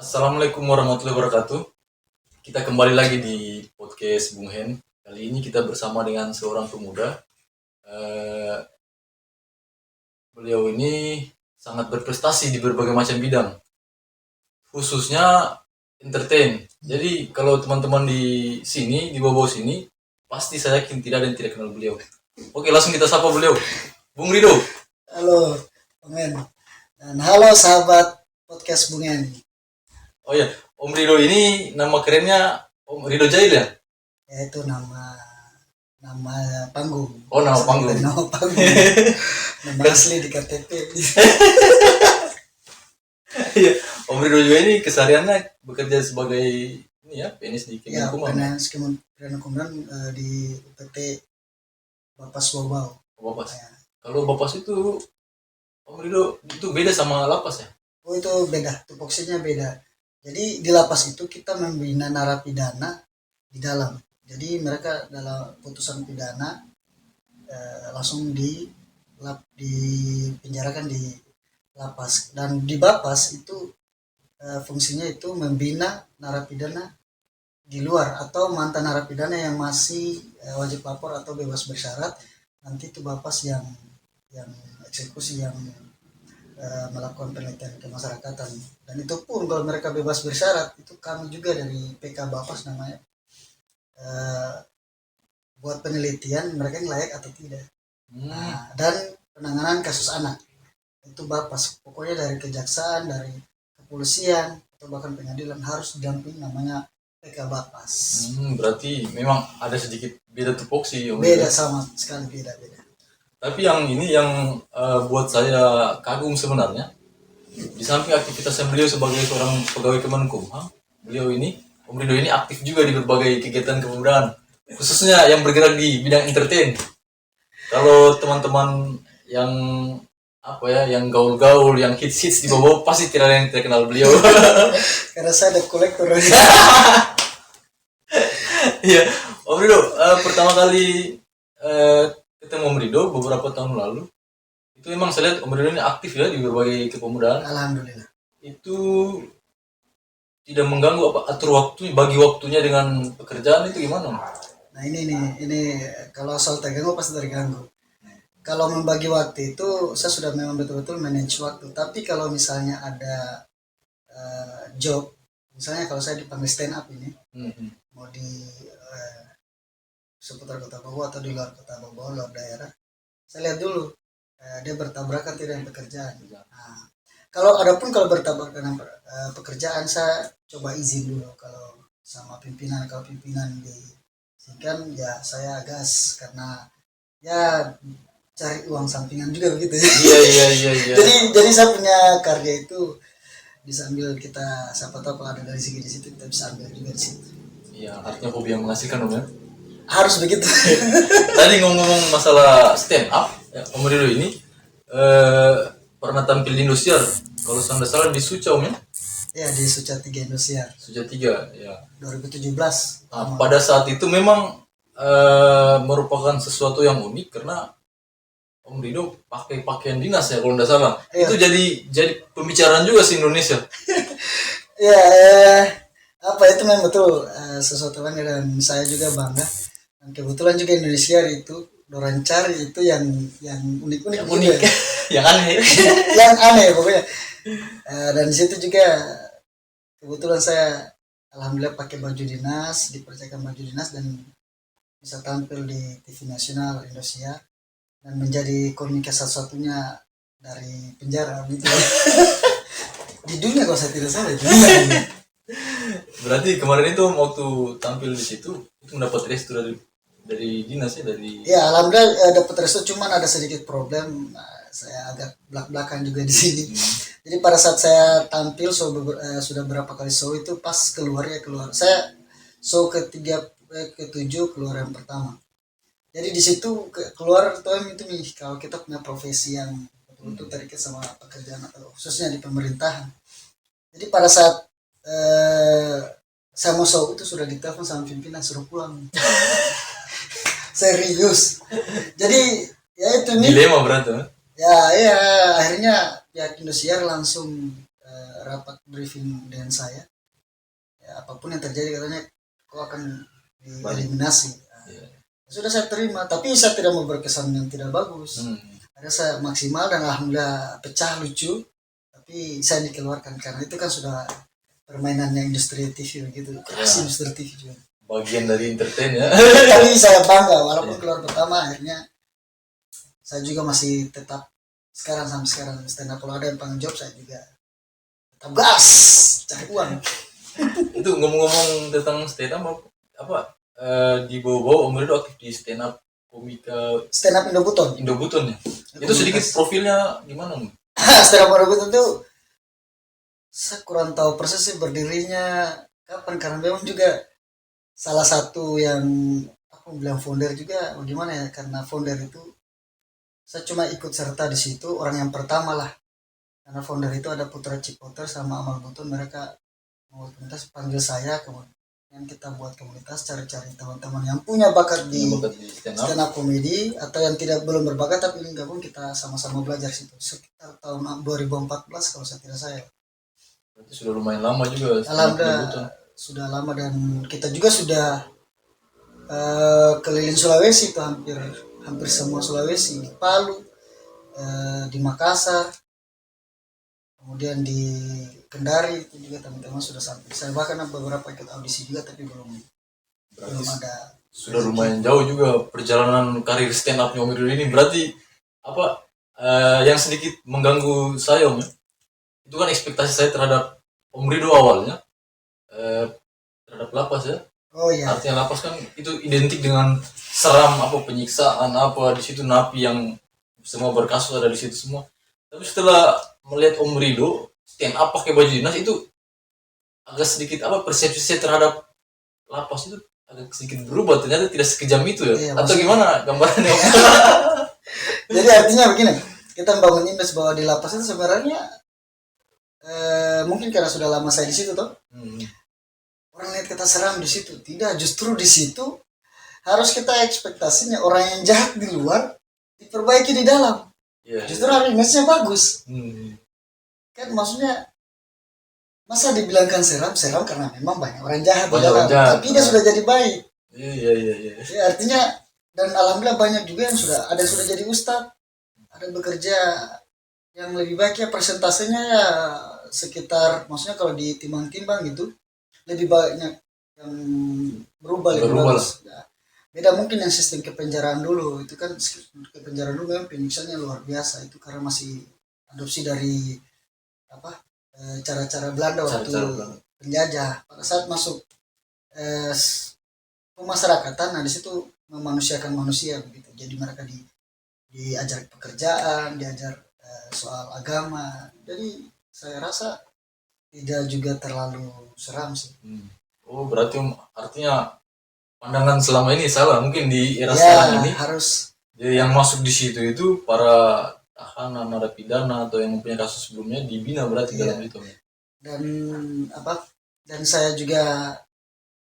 Assalamualaikum warahmatullahi wabarakatuh. Kita kembali lagi di podcast Bung Hen. Kali ini kita bersama dengan seorang pemuda. Eh, Beliau ini sangat berprestasi di berbagai macam bidang, khususnya entertain. Jadi kalau teman-teman di sini, di bawah sini, pasti saya yakin tidak ada yang tidak kenal beliau. Oke, langsung kita sapa beliau. Bung Rido. Halo, Bungen. Dan halo sahabat podcast Bungen. Oh ya, Om Rido ini nama kerennya Om Rido Jail ya? Yaitu nama nama panggung. Oh, nama panggung. Nama panggung. Nama asli di KTP. Iya, Om Rido juga ini kesehariannya bekerja sebagai ini ya, PNS di Ya, Kemenkumham. PNS Kemenkumham di UPT Bapas Bobau. Bapas. Ya. Kalau Bapas itu Om Rido itu beda sama lapas ya? Oh itu beda, tupoksinya beda. Jadi di lapas itu kita membina narapidana di dalam. Jadi mereka dalam putusan pidana langsung dipenjarakan di lapas, dan di Bapas itu fungsinya itu membina narapidana di luar atau mantan narapidana yang masih wajib lapor atau bebas bersyarat. Nanti itu Bapas yang eksekusi, yang melakukan penelitian kemasyarakatan. Dan itu pun kalau mereka bebas bersyarat, itu kami juga dari PK Bapas namanya buat penelitian mereka yang layak atau tidak. Nah, dan penanganan kasus anak itu Bapas, pokoknya dari kejaksaan, dari kepolisian atau bahkan pengadilan harus didampingi, namanya PK Bapas. Berarti memang ada sedikit beda tupoksi Om Beda Rido. sama sekali, beda. Tapi yang ini yang buat saya kagum sebenarnya, di samping aktivitasnya beliau sebagai seorang pegawai Kemenkumham, beliau ini Om Rido ini aktif juga di berbagai kegiatan kepemudaan, khususnya yang bergerak di bidang entertain. Kalau teman-teman yang apa ya, yang gaul-gaul, yang hits-hits di bawah, pasti tidak ada yang tidak kenal beliau. Karena saya ada kolektor. Iya, Om Rido, pertama kali ketemu Om Rido beberapa tahun lalu, itu memang saya lihat Om Rido ini aktif ya di berbagai kepemudaan. Alhamdulillah. Itu tidak mengganggu apa, atur waktu, bagi waktunya dengan pekerjaan itu gimana? Nah ini kalau soal terganggu pasti terganggu. Kalau membagi waktu itu saya sudah memang betul-betul manage waktu. Tapi kalau misalnya ada job, misalnya kalau saya dipanggil stand up ini, mau di seputar kota Bogor atau di luar kota Bogor, luar daerah, saya lihat dulu dia bertabrakan tidak dengan pekerjaan. Nah, kalau bertabrakan dengan pekerjaan, saya coba izin dulu kalau sama pimpinan. Kalau pimpinan diizinkan, ya saya gas, karena ya cari uang sampingan juga begitu ya. Iya. Jadi saya punya karya itu bisa ambil, kita siapa tahu kalau ada dari segi di situ kita bisa ambil juga di situ. Iya, artinya hobi yang menghasilkan Om ya. Harus begitu. Tadi ngomong-ngomong masalah stand up, ya, Om Rido ini pernah tampil di Indosiar. Kalau saya nggak salah di Suca Om ya. Ya di Suca 3 Indosiar Suca 3 ya. 2017. Nah, pada saat itu memang merupakan sesuatu yang unik karena Om Rido pakai pakaian dinas ya kalau nggak salah. Iya. Itu jadi pembicaraan juga sih Indonesia. Ya apa itu memang betul sesuatu bangga, dan saya juga bangga. Dan kebetulan juga Indonesia itu dorang cari itu yang unik-unik, Yang gitu unik, ya. yang aneh. Yang aneh pokoknya. Dan di situ juga kebetulan saya alhamdulillah pakai baju dinas, dipercayakan baju dinas, dan bisa tampil di TV nasional Indonesia dan menjadi komika satu-satunya dari penjara gitu. Di dunia kalau saya tidak salah, di dunia. Berarti kemarin itu waktu tampil di situ itu mendapat restu dari dinas ya, dari Ya alhamdulillah dapat restu, cuman ada sedikit problem. Saya agak belak-belakan juga di sini. Jadi pada saat saya tampil sudah berapa kali show itu, pas keluar saya show ketujuh keluar yang pertama. Jadi di situ keluar tuh itu nih, kalau kita punya profesi yang betul-betul terikat sama pekerjaan atau khususnya di pemerintahan. Jadi pada saat saya mau show itu sudah ditelepon sama pimpinan suruh pulang. Serius. Jadi ya itu nih. dilema berat ya. Ya akhirnya pihak Indosiar langsung rapat briefing dengan saya. Ya, apapun yang terjadi katanya kau akan dieliminasi. Iya. Sudah saya terima, tapi saya tidak mau berkesan yang tidak bagus. Ada saya maksimal dan alhamdulillah pecah lucu, tapi saya dikeluarkan karena itu kan sudah permainannya industri TV begitu, keras industri TV juga. Bagian dari entertain ya. Tapi saya bangga walaupun keluar pertama akhirnya saya juga masih tetap sampai sekarang stand up. Kalau ada yang panggil job saya juga tetap gas cari uang. Itu ngomong-ngomong tentang stand up apa di bawah Om Rido aktif di stand up komika Stand up Indobuton. Indobuton ya. Itu sedikit profilnya gimana? Stand up Indobuton itu saya kurang tahu persis sih berdirinya kapan, karena memang juga salah satu yang aku bilang founder juga bagaimana ya, karena founder itu saya cuma ikut serta di situ orang yang pertama lah, karena founder itu ada Putra Cipoter sama Amal Butun, mereka mau komunitas panggil saya, kemudian kita buat komunitas cari-cari teman-teman yang punya bakat di stand up komedi atau yang belum berbakat tapi ini gabung, kita sama-sama belajar situ sekitar tahun 2014 kalau saya tidak salah. Berarti sudah lumayan lama juga. Alhamdulillah sudah lama, dan kita juga sudah keliling Sulawesi itu hampir semua Sulawesi, di Palu, di Makassar, kemudian di Kendari itu juga teman-teman sudah sampai. Saya bahkan beberapa ikut audisi juga tapi belum ada. Sudah lumayan jauh juga perjalanan karir stand up Om Rido ini. Berarti apa yang sedikit mengganggu saya Om ya? Itu kan ekspektasi saya terhadap Om Rido awalnya terhadap lapas ya. Oh iya. Artinya lapas kan itu identik dengan seram, apa penyiksaan, apa di situ napi yang semua berkasus ada di situ semua. Tapi setelah melihat Om Rido stand up pakai baju dinas itu agak sedikit apa persepsi saya terhadap lapas itu agak sedikit berubah, ternyata tidak sekejam itu ya. Iya, atau gimana gambarannya Om? Jadi artinya begini, kita membangun image bahwa di lapas itu sebenarnya mungkin karena sudah lama saya di situ toh. Orang lihat kita seram di situ, tidak, justru di situ harus kita ekspektasinya orang yang jahat di luar diperbaiki di dalam. Justru hari image-nya bagus. Kan maksudnya masa dibilangkan seram karena memang banyak orang jahat di dalam, tapi dia sudah jadi baik. Iya. Ya, artinya dan alhamdulillah banyak juga yang sudah jadi ustadz, ada bekerja yang lebih baik ya, persentasenya ya sekitar, maksudnya kalau ditimbang-timbang gitu lebih banyak yang berubah lebih bagus. Ya. Beda mungkin yang sistem kepenjaraan dulu, itu kan kepenjaraan dulu memang penyiksaannya luar biasa itu karena masih adopsi dari cara-cara Belanda waktu penjajah. Pada saat masuk pemasyarakatan, nah di situ memanusiakan manusia begitu. Jadi mereka diajar pekerjaan, diajar soal agama. Jadi saya rasa tidak juga terlalu seram sih. Oh berarti artinya pandangan selama ini salah mungkin di era sekarang ini. Harus. Jadi yang masuk di situ itu para tahanan, narapidana atau yang punya kasus sebelumnya dibina berarti dalam itu. Dan saya juga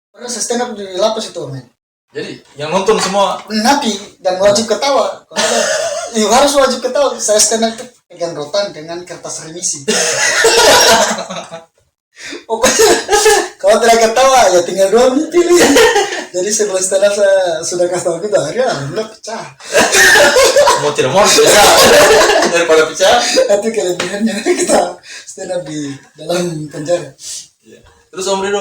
pernah stand up di lapas itu men. Jadi yang nonton semua napi dan wajib ketawa. Harus wajib ketawa. Saya stand up itu pegang rotan dengan kertas remisi. Pokoknya kalau tidak ketawa ya tinggal 2 menit pilih. Jadi sebelum stand up saya sudah kasih tahu gitu, akhirnya alhamdulillah pecah. Mau tidak mau pecah daripada pecah. Itu kelebihannya kita stand up di dalam penjara. Terus Om Rido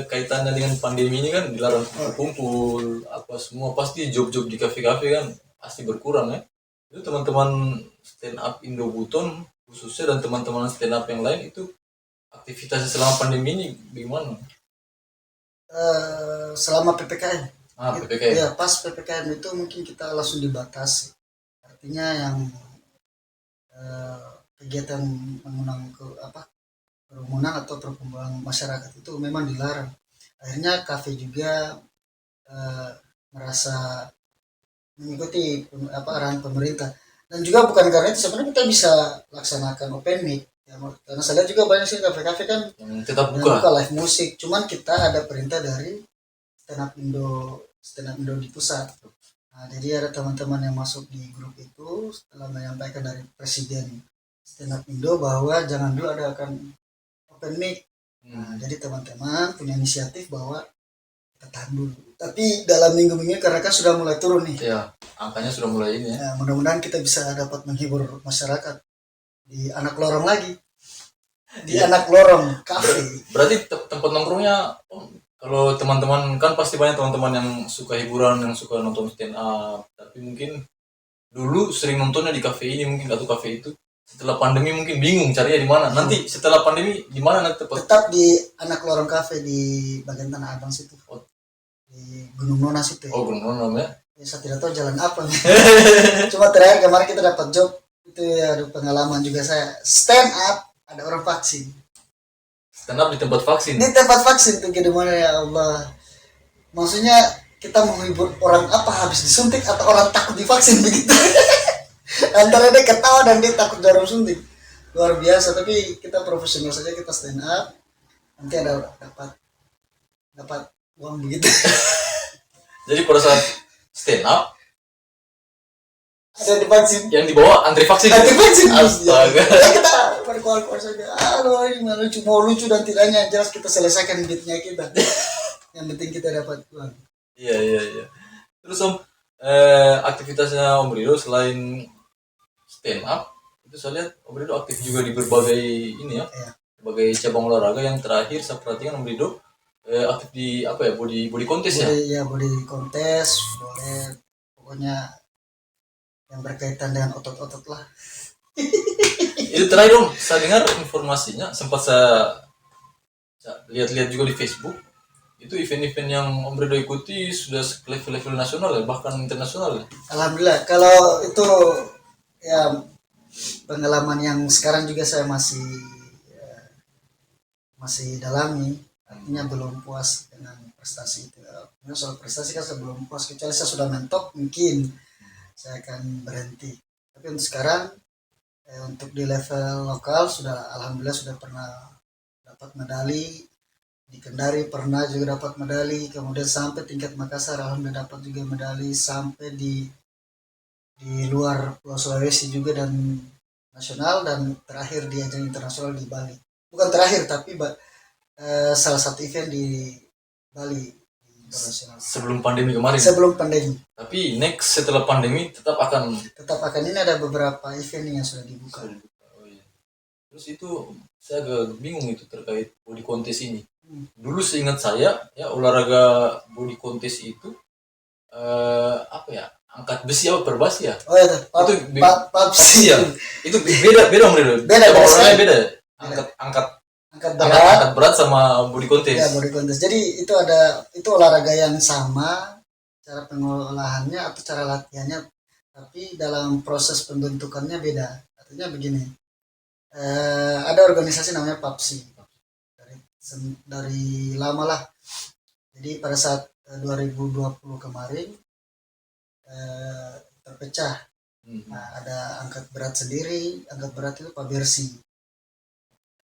kaitannya dengan pandemi ini kan dilarang kumpul apa semua, pasti job-job di kafe-kafe kan pasti berkurang ya. Itu teman-teman stand up Indobuton khususnya dan teman-teman stand up yang lain itu aktivitasnya selama pandemi ini bagaimana? Selama PPKM. PPKM. Ya, pas PPKM itu mungkin kita langsung dibatasi. Artinya yang kegiatan mengundang kerumunan atau perkumpulan masyarakat itu memang dilarang. Akhirnya kafe juga merasa mengikuti arahan pemerintah. Dan juga bukan karena itu sebenarnya kita bisa laksanakan open mic. Ya, karena saya lihat juga banyak sih kafe-kafe kan yang tetap buka live musik. Cuman kita ada perintah dari stand up Indo di pusat. Nah, jadi ada teman-teman yang masuk di grup itu setelah menyampaikan dari presiden stand up Indo bahwa jangan dulu ada akan open mic. Nah, jadi teman-teman punya inisiatif bahwa kita tahan dulu. Tapi dalam minggu-minggu karena kan sudah mulai turun nih. Ya, angkanya sudah mulai ini ya. Nah, mudah-mudahan kita bisa dapat menghibur masyarakat di anak lorong lagi. Di Iya. anak lorong cafe. Berarti tempat nongkrongnya, kalau teman-teman kan pasti banyak teman-teman yang suka hiburan, yang suka nonton stand up. Tapi mungkin dulu sering nontonnya di kafe ini, mungkin atau kafe itu. Setelah pandemi mungkin bingung carinya di mana. Nanti setelah pandemi di mana nanti tepat? Tetap di anak lorong cafe di bagian Tanah Abang situ. Oh. Di Gunung Nona situ. Oh, Gunung namanya. Ya, saya tidak tahu jalan apa. Cuma terakhir kemarin kita dapat job itu ya, ada pengalaman juga saya stand up ada orang vaksin Stand up di tempat vaksin. di tempat vaksin tuh gimana ya Allah, maksudnya kita menghibur orang apa habis disuntik atau orang takut divaksin begitu. Antara dia ketawa dan dia takut jarum suntik, luar biasa. Tapi kita profesional saja, kita stand up nanti ada dapat uang begitu. Jadi pada saat stand up Ada divaksin, yang dibawa antri vaksin. nanti vaksin Astaga. ya kita berkuar-kuar saja. Halo, ini mana lucu, mau lucu dan tidaknya jelas kita selesaikan beatnya kita. Yang penting kita dapat uang. Iya. Terus Om, aktivitasnya Om Rido selain stand up, itu saya lihat Om Rido aktif juga di berbagai ini ya, Iya. berbagai cabang olahraga. Yang terakhir saya perhatikan Om Rido aktif di apa ya, body contest ya. Body kontes boleh, pokoknya yang berkaitan dengan otot-otot lah. Itu terakhir Om, saya dengar informasinya, sempat saya lihat-lihat juga di Facebook. Itu event-event yang Om Rido ikuti sudah level-level nasional ya, bahkan internasional ya. Alhamdulillah, kalau itu ya pengalaman yang sekarang juga saya masih dalami, artinya belum puas dengan prestasi itu. Karena soal prestasi kan saya belum puas, kecuali saya sudah mentok mungkin saya akan berhenti. Tapi untuk sekarang untuk di level lokal sudah alhamdulillah sudah pernah dapat medali, di Kendari pernah juga dapat medali, kemudian sampai tingkat Makassar alhamdulillah dapat juga medali, sampai di luar Pulau Sulawesi juga dan nasional, dan terakhir di ajang internasional di Bali. Bukan terakhir tapi salah satu event di Bali internasional Sebelum pandemi kemarin. sebelum pandemi. Tapi next setelah pandemi tetap akan. Ini ada beberapa event yang sudah dibuka. Oh, iya. Terus itu saya agak bingung itu terkait body contest ini. Dulu seingat saya ya, olahraga body contest itu apa ya, angkat besi apa perbasi ya? Oh ya, PUBG Ya. Itu beda Om Rido. Beda, Cabang beda. olahraganya beda. Angkat angkat berat sama body contest. ya, body contest. Jadi itu olahraga yang sama, cara pengolahannya atau cara latihannya, tapi dalam proses pembentukannya beda. Artinya begini, ada organisasi namanya PUBG dari lama lah. Jadi pada saat 2020 kemarin terpecah. Nah, ada angkat berat sendiri, angkat berat itu PABERSI.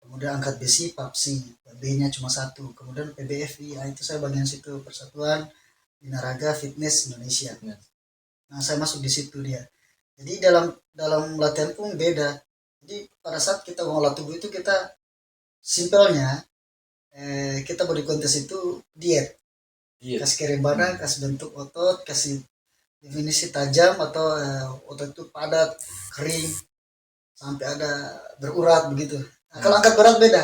Kemudian angkat besi PABSI, B-nya cuma satu. Kemudian PBFI, itu saya bagian situ, Persatuan Binaraga Fitness Indonesia. Nah, saya masuk di situ dia. Jadi dalam latihan pun beda. Jadi pada saat kita mengolah tubuh itu kita simpelnya kita body contest itu diet. Kasih kirim badan, kasih bentuk otot, kasih definisi tajam atau otot itu padat, kering, sampai ada berurat begitu. Nah, kalau angkat berat beda.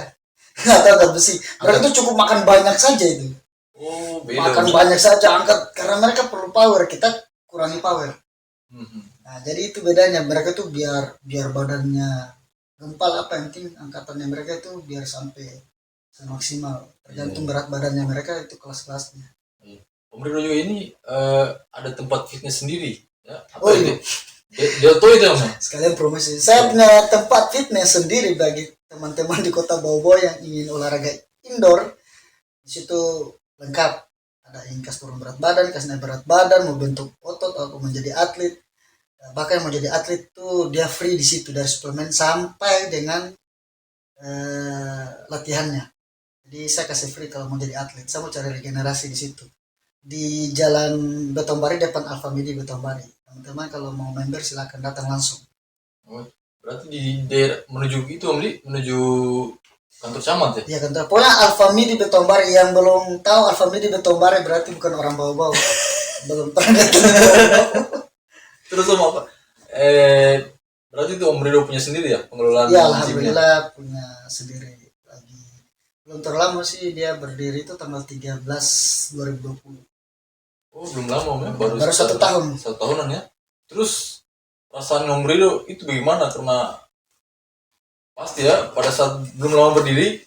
Atau angkat besi. Mereka itu cukup makan banyak saja itu. Oh, beda. Makan banyak saja angkat, karena mereka perlu power, kita kurangi power. Nah, jadi itu bedanya. Mereka tuh biar badannya gempal, apa yang penting angkatannya mereka itu biar sampai semaksimal. Tergantung berat badannya mereka, itu kelas-kelasnya. Om Rido juga ini ada tempat fitness sendiri ya. Oh iya. Delto itu Om. Sekalian promosi. Saya punya tempat fitness sendiri bagi teman-teman di Kota Bau yang ingin olahraga indoor. Di situ lengkap. Ada yang kas turun berat badan, kas naik berat badan, mau bentuk otot atau menjadi atlet. Bahkan yang mau jadi atlet tuh dia free di situ, dari suplemen sampai dengan latihannya. Jadi saya kasih free kalau mau jadi atlet. Saya mau cari regenerasi di situ. Di Jalan Betombari, depan Alfamidi Betombari. Teman-teman kalau mau member silakan datang langsung. Oh, Berarti di daerah menuju itu Om Li, menuju kantor camat ya? Iya kan, pokoknya Alfami di Betombare. Yang belum tahu Alfami di Betombare berarti bukan orang bau-bau. Belum pernah datang ke bau-bau. Terus Om apa? Berarti itu Om Rido punya sendiri ya pengelolaan Ya gymnya? alhamdulillah punya sendiri lagi. Belum terlama sih, dia berdiri itu tanggal 13 2020. Oh belum lama Om ya, baru Baru 1 tahun. 1 tahunan ya. Terus perasaan Om Rido itu bagaimana? Karena pasti ya pada saat belum lama berdiri,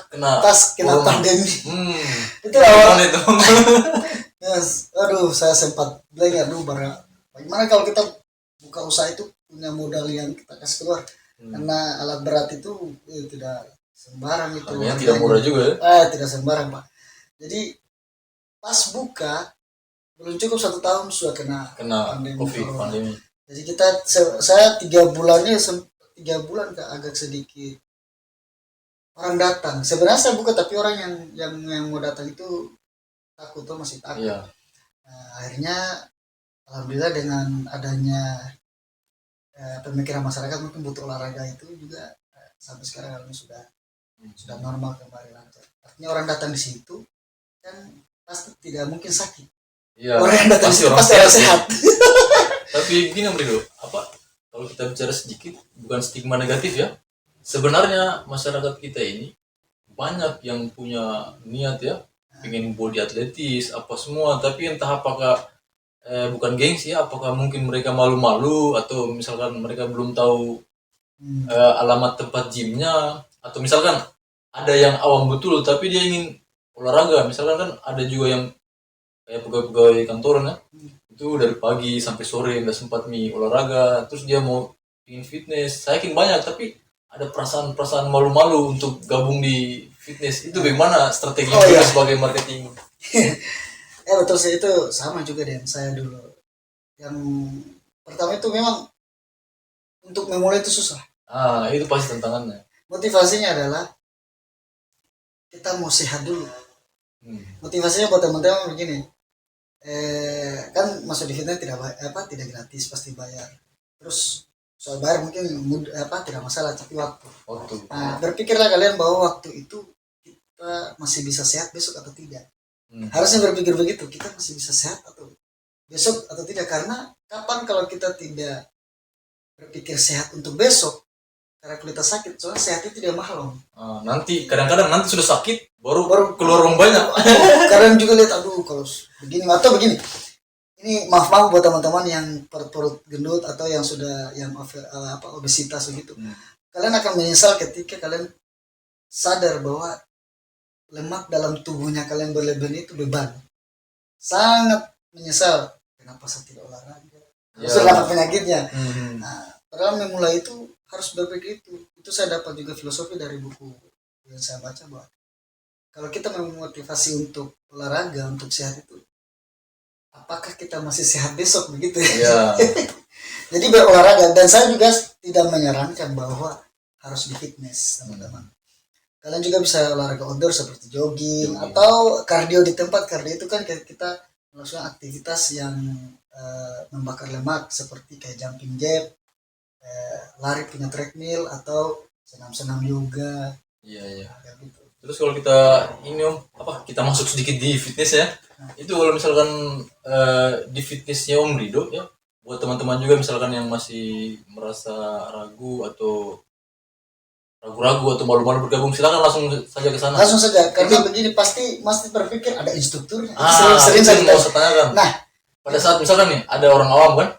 kena Tas kena corona. pandemi. Itu Gimana awal. itu? Yes. Aduh, saya sempat blank ya, aduh, bagaimana kalau kita buka usaha itu punya modal yang kita kasih keluar. Karena alat berat itu tidak sembarang itu. Harganya tidak murah juga ya. Tidak sembarang, Pak. Jadi pas buka belum cukup 1 tahun sudah kena COVID corona. pandemi. Jadi saya 3 bulannya 3 bulan agak sedikit orang datang. Sebenarnya saya buka tapi orang yang mau datang itu takut tuh, masih takut. Iya. Nah, akhirnya alhamdulillah dengan adanya pemikiran masyarakat mungkin butuh olahraga itu juga, sampai sekarang alhamdulillah sudah normal kembali lancar. Artinya orang datang di situ kan pasti tidak mungkin sakit. Iya. Orang yang datang di Pasti situ orang pasti orang sehat. sehat. Tapi gini Om Rido, apa kalau kita bicara sedikit bukan stigma negatif ya. Sebenarnya masyarakat kita ini banyak yang punya niat ya, pengen body atletis apa semua, tapi entah apakah bukan gengsi ya, apakah mungkin mereka malu-malu atau misalkan mereka belum tahu alamat tempat gymnya, atau misalkan ada yang awam betul tapi dia ingin olahraga, misalkan kan ada juga yang kayak pegawai-pegawai kantoran ya, itu dari pagi sampai sore nggak sempat olahraga, terus dia mau ingin fitness. Saya yakin banyak, tapi ada perasaan-perasaan malu-malu untuk gabung di fitness. Itu bagaimana strategi iya. sebagai marketing? Betul sih, itu sama juga dengan saya dulu. Yang pertama itu memang untuk memulai itu susah. Itu pasti tantangannya. Motivasinya adalah kita mau sehat dulu. Motivasinya buat teman-teman begini. Kan masuk di fitness tidak gratis, pasti bayar. Terus soal bayar mungkin tidak masalah, tapi waktu. Nah, berpikirlah kalian bahwa waktu itu kita masih bisa sehat besok atau tidak. Harusnya berpikir begitu, kita masih bisa sehat atau besok atau tidak. Karena kapan kalau kita tidak berpikir sehat untuk besok, karena kita sakit, soalnya sehat itu tidak mahal. Nanti kadang-kadang nanti sudah sakit baru keluar uang banyak. Kadang juga lihat, aduh kalau begini atau begini. Ini maaf buat teman-teman yang perut gendut atau yang sudah obesitas begitu. Kalian akan menyesal ketika kalian sadar bahwa lemak dalam tubuhnya kalian berlebihan itu beban. Sangat menyesal kenapa saya tidak olahraga. Selamat penyakitnya. Nah, padahal memulai itu harus berpikir itu. Itu saya dapat juga filosofi dari buku yang saya baca, bahwa kalau kita memotivasi untuk olahraga, untuk sehat itu, apakah kita masih sehat besok begitu ya? Jadi berolahraga, dan saya juga tidak menyarankan bahwa harus di fitness, teman-teman. Kalian juga bisa olahraga outdoor seperti jogging atau kardio di tempat. Kardio itu kan kita melakukan aktivitas yang membakar lemak seperti kayak jumping jack, lari punya treadmill, atau senam-senam yoga. Iya. Gitu. Terus kalau kita kita masuk sedikit di fitness ya, itu kalau misalkan di fitnessnya Om Rido ya, buat teman-teman juga misalkan yang masih merasa ragu-ragu atau malu-malu bergabung, silakan langsung saja ke sana. Langsung saja, karena begini pasti berpikir ada instrukturnya. Sering saya tanyakan. Nah, pada saat misalkan nih ada orang awam kan,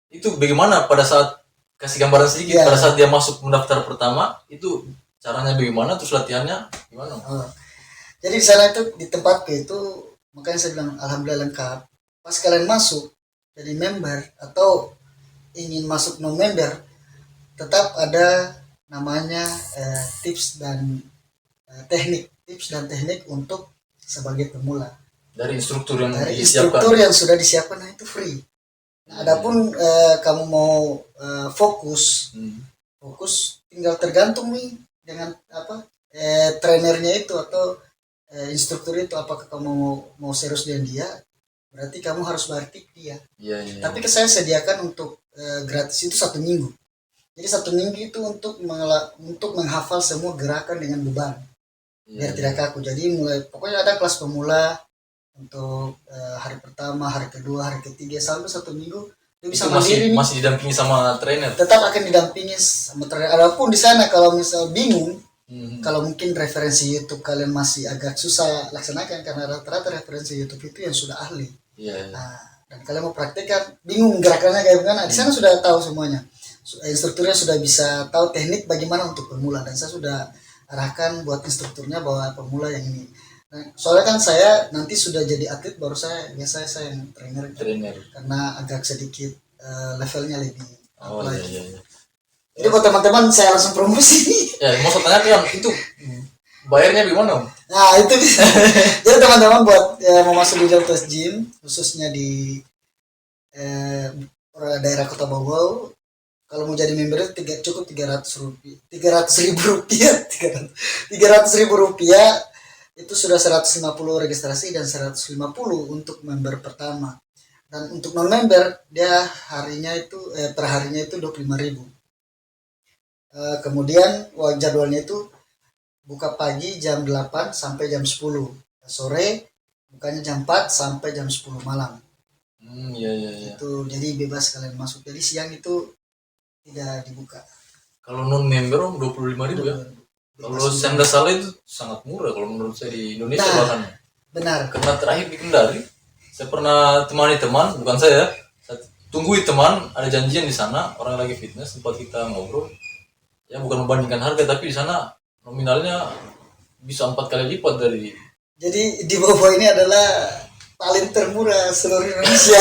itu bagaimana pada saat kasih gambaran sedikit, pada saat dia masuk mendaftar pertama itu caranya bagaimana, terus latihannya gimana? Jadi di sana itu di tempatku itu, makanya saya bilang alhamdulillah lengkap. Pas kalian masuk jadi member atau ingin masuk non member, tetap ada namanya tips dan teknik untuk sebagai pemula. Dari instruktur yang sudah disiapkan, nah itu free. Nah, adapun kamu mau fokus tinggal tergantung nih dengan trainernya itu atau instruktur itu, apakah kamu mau serius dengan dia, berarti kamu harus bayar tip dia. Tapi saya sediakan untuk gratis itu 1 minggu. Jadi 1 minggu itu untuk menghafal semua gerakan dengan beban biar Iya. tidak kaku. Jadi mulai pokoknya ada kelas pemula untuk hari pertama, hari kedua, hari ketiga sampai 1 minggu dia bisa Itu masih mandiri nih. masih didampingi sama trainer. Tetap akan didampingi sama trainer. Adapun di sana kalau misal bingung, kalau mungkin referensi YouTube kalian masih agak susah laksanakan karena rata-rata referensi YouTube itu yang sudah ahli. Iya. Nah, dan kalian mau praktekkan bingung gerakannya kayak gimana, di sana sudah tahu semuanya. Instrukturnya sudah bisa tahu teknik bagaimana untuk pemula dan saya sudah arahkan buat instrukturnya bahwa pemula yang ini. Nah, soalnya kan saya nanti sudah jadi atlet baru saya yang trainer Trainer. karena agak sedikit levelnya lebih Oh up iya lagi. iya iya. Jadi buat teman-teman saya langsung promosi. Ya, mau saya tanya kan itu bayarnya gimana, Om? Nah itu bisa. Jadi teman-teman buat mau masuk di Deltas Gym khususnya di eh, daerah Kota Bogor, kalau mau jadi member cukup 300 rupiah, 300 ribu rupiah, 300 ribu rupiah itu sudah 150 registrasi dan 150 untuk member pertama. Dan untuk non member dia harinya itu perharinya itu 25 ribu. Kemudian jadwalnya itu buka pagi jam 8 sampai jam 10 sore, bukanya jam 4 sampai jam 10 malam. Iya iya iya. Itu jadi bebas kalian masuk. Jadi siang itu tidak dibuka. Kalau non member Om 25.000 ya. Kalau saya nggak salah itu sangat murah kalau menurut saya di Indonesia Nah, bahkan. benar. Karena terakhir di Kendari saya pernah temani teman, bukan saya tunggui teman, ada janjian di sana, orang lagi fitness, tempat kita ngobrol. Ya bukan membandingkan harga, tapi di sana nominalnya bisa 4 kali lipat dari. Jadi di Bobo ini adalah paling termurah seluruh Indonesia.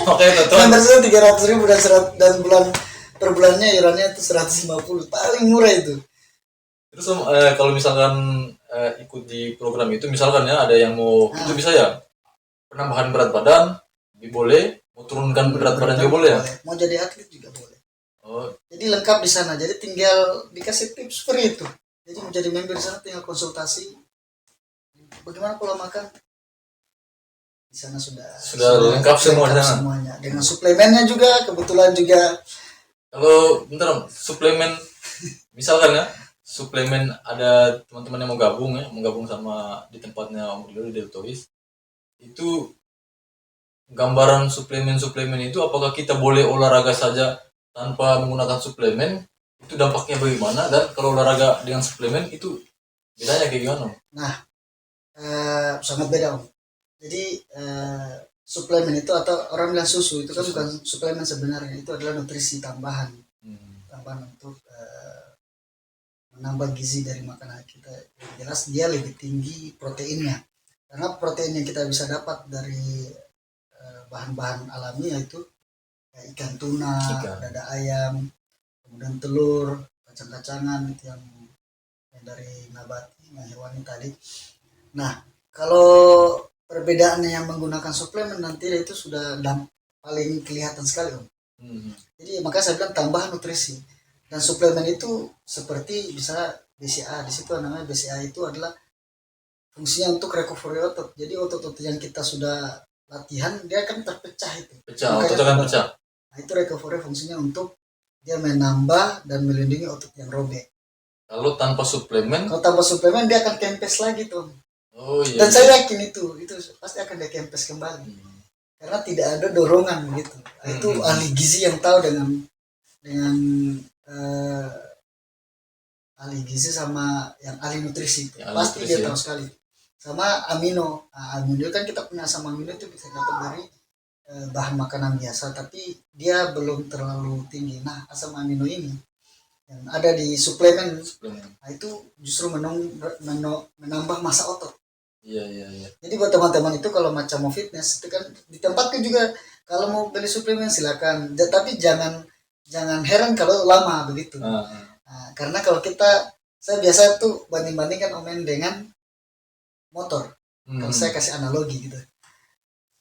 Makanya teman. Member saya 300 ribu dan per bulannya iurannya itu 150, paling murah itu. Terus Om, kalau misalkan ikut di program itu, misalkan ya ada yang mau itu bisa ya penambahan berat badan, boleh, mau turunkan berat badan juga boleh ya. Mau jadi atlet juga boleh. Oh, Jadi lengkap di sana. Jadi tinggal dikasih tips free itu. Jadi mau jadi member di sana tinggal konsultasi. Bagaimana pola makan? Di sana sudah lengkap semua di sana. semuanya. Dengan suplemennya juga kebetulan juga. kalau bentar Om, suplemen misalkan ya, suplemen ada teman-teman yang mau gabung sama di tempatnya Om Ridho di Deltois, itu gambaran suplemen itu apakah kita boleh olahraga saja tanpa menggunakan suplemen, itu dampaknya bagaimana, dan kalau olahraga dengan suplemen itu bedanya kayak gimana? Nah, sangat beda Om. Jadi suplemen itu atau orang bilang susu itu kan bukan suplemen sebenarnya, itu adalah nutrisi tambahan untuk menambah gizi dari makanan kita. Jelas dia lebih tinggi proteinnya karena protein yang kita bisa dapat dari bahan-bahan alami yaitu ikan tuna, dada ayam, kemudian telur, kacang-kacangan itu yang dari nabati, yang hewani tadi. Nah, kalau perbedaannya yang menggunakan suplemen nanti itu sudah paling kelihatan sekali Om. Jadi makanya saya bilang tambahan nutrisi. Dan suplemen itu seperti bisa BCA, di situ namanya BCA itu adalah fungsinya untuk recovery otot. Jadi otot-otot yang kita sudah latihan dia akan terpecah itu. Otot akan pecah. Nah, itu recovery fungsinya untuk dia menambah dan melindungi otot yang robek. Kalau tanpa suplemen dia akan kempes lagi tuh. Oh iya. Dan saya yakin itu pasti akan dia kempes kembali. Karena tidak ada dorongan gitu. Itu ahli gizi yang tahu dengan ahli gizi sama yang ahli nutrisi itu. Pasti dia tahu sekali. Sama amino. Nah, amino kan kita punya asam amino itu bisa dapat dari bahan makanan biasa, tapi dia belum terlalu tinggi. Nah, asam amino ini yang ada di suplemen. Nah, itu justru menambah massa otot. Iya. Jadi buat teman-teman itu kalau macam mau fitness itu kan di tempatku juga kalau mau beli suplemen silakan. Tapi jangan heran kalau lama begitu. Nah, karena kalau saya biasa tuh bandingkan Omen dengan motor. Kalau saya kasih analogi gitu.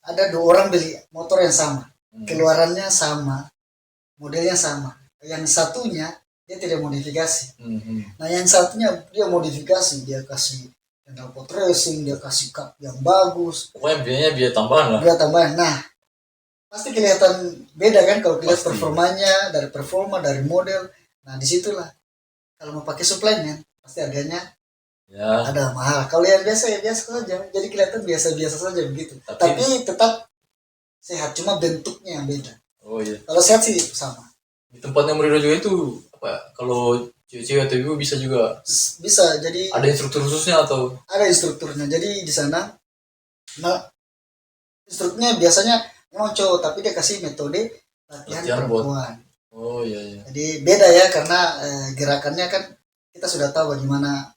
Ada 2 orang beli motor yang sama, keluarannya sama, modelnya sama. Yang satunya dia tidak modifikasi. Nah, yang satunya dia modifikasi, dia kasih knalpot racing, dia kasih kap yang bagus. Pokoknya biayanya biaya tambahan lah. Biaya tambahan. Nah, pasti kelihatan beda kan kalau lihat performanya, dari model. Nah disitulah kalau mau pakai suplemen pasti harganya Ya, ada mahal. Kalau yang biasa ya biasa saja. Jadi kelihatan biasa-biasa saja begitu. Tapi- Tapi tetap sehat, cuma bentuknya yang beda. oh iya. Kalau sehat sih sama. Di tempatnya Merido juga itu apa? Kalau cewek-cewek atau ibu bisa juga Bisa jadi ada instruktur khususnya atau? ada instrukturnya. Jadi di sana nah instrukturnya biasanya memang cowok tapi dia kasih metode latihan Latihan buat- perempuan. Oh iya iya. Jadi beda ya karena gerakannya kan kita sudah tahu bagaimana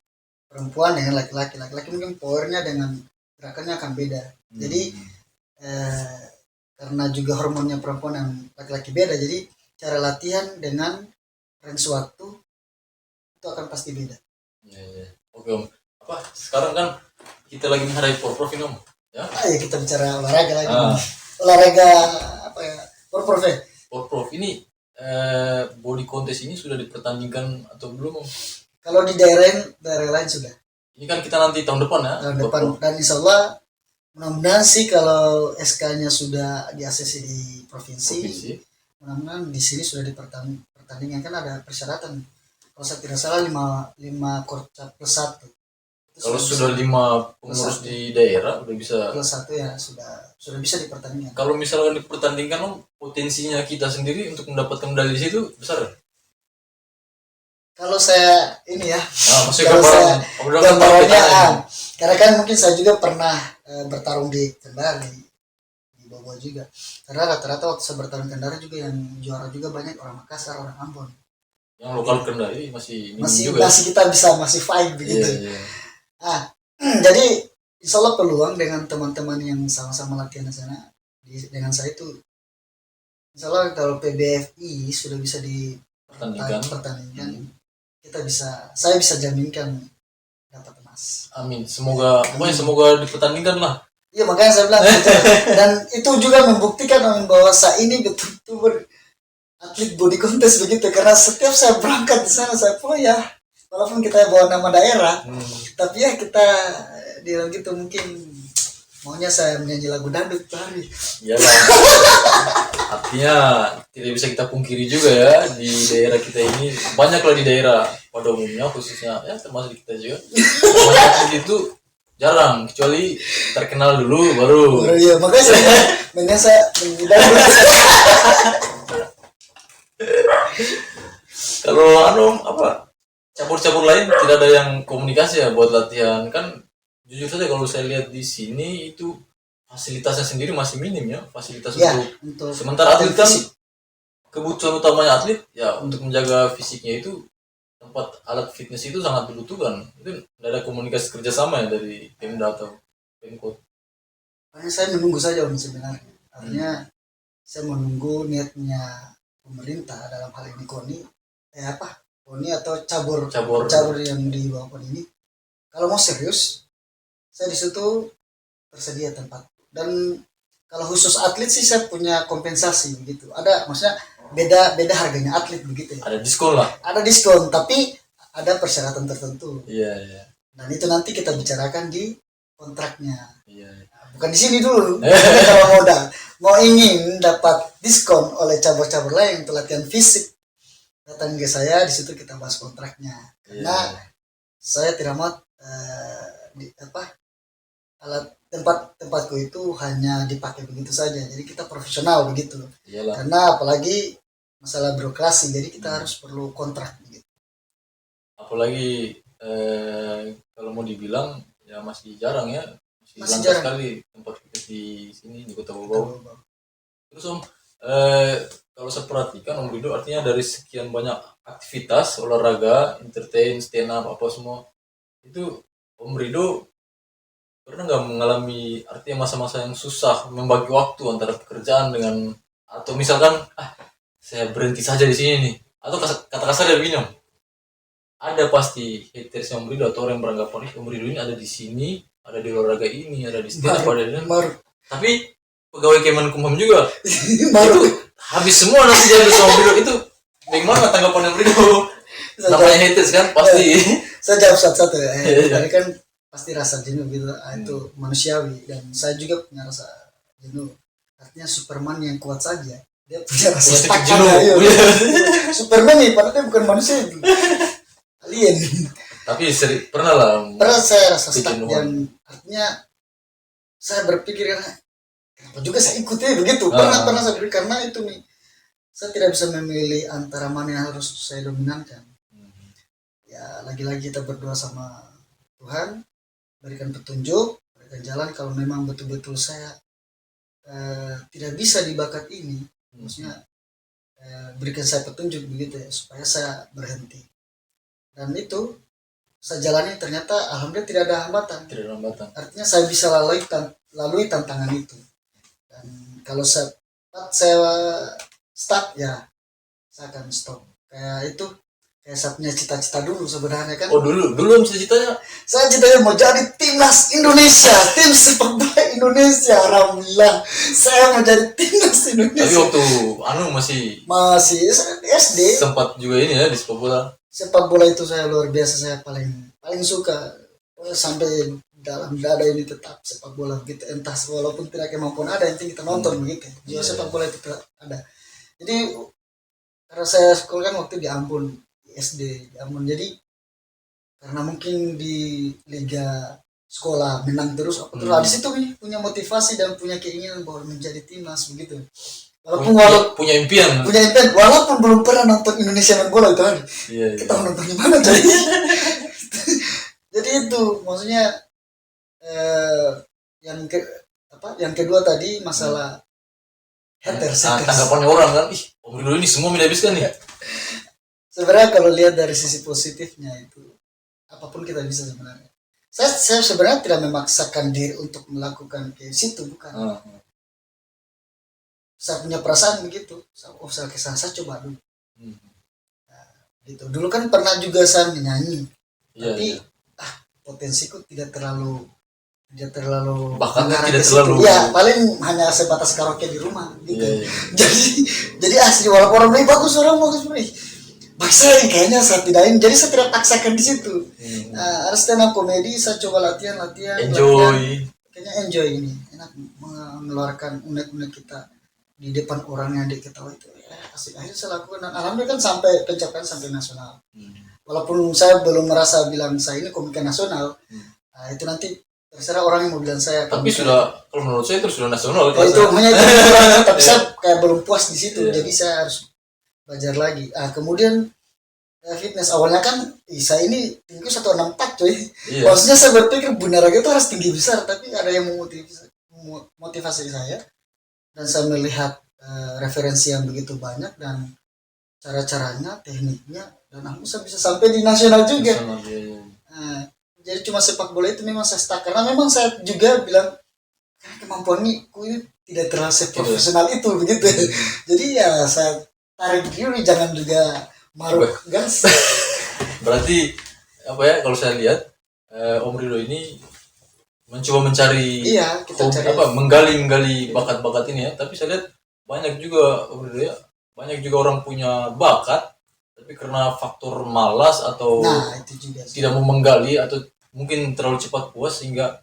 perempuan dengan laki-laki. Laki-laki mungkin powernya dengan gerakannya akan beda. Jadi karena juga hormonnya perempuan dan laki-laki beda, jadi cara latihan dengan range waktu itu akan pasti beda. Iya iya. Oke Om. Apa? Sekarang kan kita lagi menghadapi Porprov ini Om. Ya. Ya kita bicara olahraga lagi. Ah. Olahraga apa ya? Porprov ya? Porprov ini body contest ini sudah dipertandingkan atau belum Om? Kalau di daerah lain sudah Ini kan kita nanti tahun depan ya. tahun depan Porprov. dan insya Allah mudah-mudahan sih kalau SK-nya sudah di ACC di provinsi, Provinsi. mudah-mudahan di sini sudah dipertandingkan kan ada persyaratan. Kalau saya tidak salah 5 korcap plus 1. Kalau sudah 5 pengurus di daerah udah bisa. plus 1 ya sudah bisa dipertandingkan. Kalau misalkan dipertandingkan Om, potensinya kita sendiri untuk mendapatkan medali di situ besar. Ya? Kalau saya ini ya Nah, maksudnya Kalau gambaran, saya- gambaran gambarannya petanya. karena kan mungkin saya juga pernah bertarung di Kendari di Bogor juga. Karena rata-rata waktu saya bertarung di Kendari juga yang juara juga banyak orang Makassar, orang Ambon. Yang lokal Kendari masih minim Masih juga. masih kita bisa masih fight Iya, begitu. iya. Jadi insya Allah peluang dengan teman-teman yang sama-sama latihan di sana dengan saya itu insya Allah kalau PBFI sudah bisa dipertandingkan saya bisa jaminkan dapat emas. Amin. Semoga dipertandingkan lah. Iya makanya saya bilang dan itu juga membuktikan Amin bahwa saya ini betul-betul atlet body contest begitu karena setiap saya berangkat di sana saya pulang ya walaupun kita bawa nama daerah tapi ya kita bilang gitu mungkin maunya saya menyanyi lagu dangdut hari. Iyalah. Artinya tidak bisa kita pungkiri juga ya di daerah kita ini banyak lah di daerah pada umumnya khususnya ya termasuk kita juga. Banyak atlet itu jarang kecuali terkenal dulu baru. Oh, iya makanya saya menyanyi dangdut. Kalau apa cabur-cabur lain tidak ada yang komunikasi ya buat latihan kan jujur saja kalau saya lihat di sini itu fasilitasnya sendiri masih minim ya fasilitas Ya, untuk untuk sementara atlet kan fisik. kebutuhan utamanya atlet ya untuk menjaga fisiknya itu tempat alat fitness itu sangat dibutuhkan itu tidak ada komunikasi kerjasama ya dari Pemda atau Pemkot. Makanya saya menunggu saja Om sebenarnya. Artinya saya menunggu niatnya pemerintah dalam hal ini KONI KONI atau cabur yang di bawah KONI ini kalau mau serius saya di situ tersedia tempat dan kalau khusus atlet sih saya punya kompensasi begitu ada maksudnya beda harganya atlet begitu ya Ada diskon lah. ada diskon tapi ada persyaratan tertentu Iya iya. dan itu nanti kita bicarakan di kontraknya Iya. bukan di sini dulu. Kalau mau ingin dapat diskon oleh cabur-cabur lain untuk latihan fisik datang ke saya di situ kita bahas kontraknya karena saya tidak mau alat tempatku itu hanya dipakai begitu saja jadi kita profesional begitu Iyalah. karena apalagi masalah birokrasi jadi kita harus perlu kontrak begitu. Apalagi kalau mau dibilang ya masih jarang ya masih Masih langka jarang. sekali tempat fitness di sini di Kota Bogor. Terus Om, kalau saya perhatikan Om Rido artinya dari sekian banyak aktivitas olahraga, entertain, stand up apa semua itu Om Rido pernah nggak mengalami artinya masa-masa yang susah membagi waktu antara pekerjaan dengan atau misalkan saya berhenti saja di sini nih atau kata kasar ya begini Om, ada pasti haters Om Rido atau orang yang beranggapan Om Rido ini ada di sini, ada di olahraga ini, ada di stand up, ada di baru tapi pegawai Kemenkumham juga baru itu habis semua nanti jadi sama Rido itu bagaimana tanggapan Om Rido namanya haters kan pasti saya jawab satu-satu ya. Iya. Tadi kan pasti rasa jenuh gitu itu manusiawi dan saya juga punya rasa jenuh artinya Superman yang kuat saja dia punya rasa Punya stuck titik jenuh. aja, Superman nih padahal dia bukan manusia itu, alien. Tapi pernah lah. Pernah saya rasa Bikin stuck uang. dan artinya saya berpikir kenapa juga saya ikuti begitu. Pernah saya berpikir karena itu nih saya tidak bisa memilih antara mana yang harus saya dominankan. Ya lagi-lagi kita berdoa sama Tuhan, berikan petunjuk, berikan jalan kalau memang betul-betul saya tidak bisa di bakat ini, maksudnya berikan saya petunjuk begitu ya supaya saya berhenti. Dan itu saya jalani, ternyata alhamdulillah tidak ada hambatan. Tidak ada hambatan. Artinya saya bisa lalui tantangan itu. Dan kalau saya stuck ya saya akan stop. Kayak itu kayak saya punya cita-cita dulu sebenarnya kan. Oh dulu cita-citanya. Saya citanya mau jadi timnas Indonesia, tim sepak bola Indonesia. Alhamdulillah saya mau jadi timnas Indonesia. Tapi waktu masih SD sempat juga ini ya di sepak bola. Sepak bola itu saya luar biasa, saya paling suka. Sampai dalam dada ini tetap sepak bola begitu, entah walaupun tidak kemampuan ada yang penting kita nonton begitu. Jiwa sepak bola itu ada. Jadi karena saya sekolah kan waktu di Ambon, di SD di Ambon, jadi karena mungkin di liga sekolah menang terus terus di situ nih punya motivasi dan punya keinginan bahwa menjadi timnas begitu. Walaupun punya impian walaupun belum pernah nonton Indonesia main bola itu hari. Iya. Kita mau nonton di mana jadi? Jadi itu maksudnya yang kedua tadi masalah haters. Tanggapannya orang kan, Om Ridho ini semua habis kan nih. Sebenarnya kalau lihat dari sisi positifnya itu apapun kita bisa sebenarnya. Saya sebenarnya tidak memaksakan diri untuk melakukan ke situ, bukan. Saya punya perasaan begitu. Saya kesana, saya coba dulu. Gitu. Dulu kan pernah juga saya menyanyi, tapi potensiku tidak terlalu bahkan tidak terlalu ya paling hanya sebatas karaoke di rumah gitu. Jadi asli walaupun orang bagus saya kayaknya saya tidak ini, jadi saya tidak paksakan di situ. Ada stand up komedi saya coba latihan kayaknya enjoy ini, enak mengeluarkan unek-unek kita di depan orang yang diketahui itu asik. Akhirnya saya lakukan dan alhamdulillah kan sampai pencapaian sampai nasional. Walaupun saya belum merasa bilang saya ini komika nasional, itu nanti terserah orang yang mau bilang saya. Tapi sudah, kalau menurut saya itu sudah nasional. Itu hanya itu, tapi saya kayak belum puas di situ, jadi saya harus belajar lagi. Kemudian fitness awalnya kan saya ini tinggi 164 coy. Maksudnya saya berpikir benar itu harus tinggi besar, tapi ada yang memotivasi saya dan saya melihat referensi yang begitu banyak dan cara-caranya, tekniknya, dan aku bisa sampai di nasional juga. Jadi cuma sepak bola itu memang saya stuck karena memang saya juga bilang kemampuan ini tidak terlalu profesional itu begitu. Jadi ya saya tarik diri, jangan juga maruk gas. Berarti apa ya, kalau saya lihat Om Ridho ini mencoba mencari menggali bakat-bakat ini ya. Tapi saya lihat banyak juga Om Ridho ya, banyak juga orang punya bakat tapi karena faktor malas atau itu juga tidak mau menggali atau mungkin terlalu cepat puas sehingga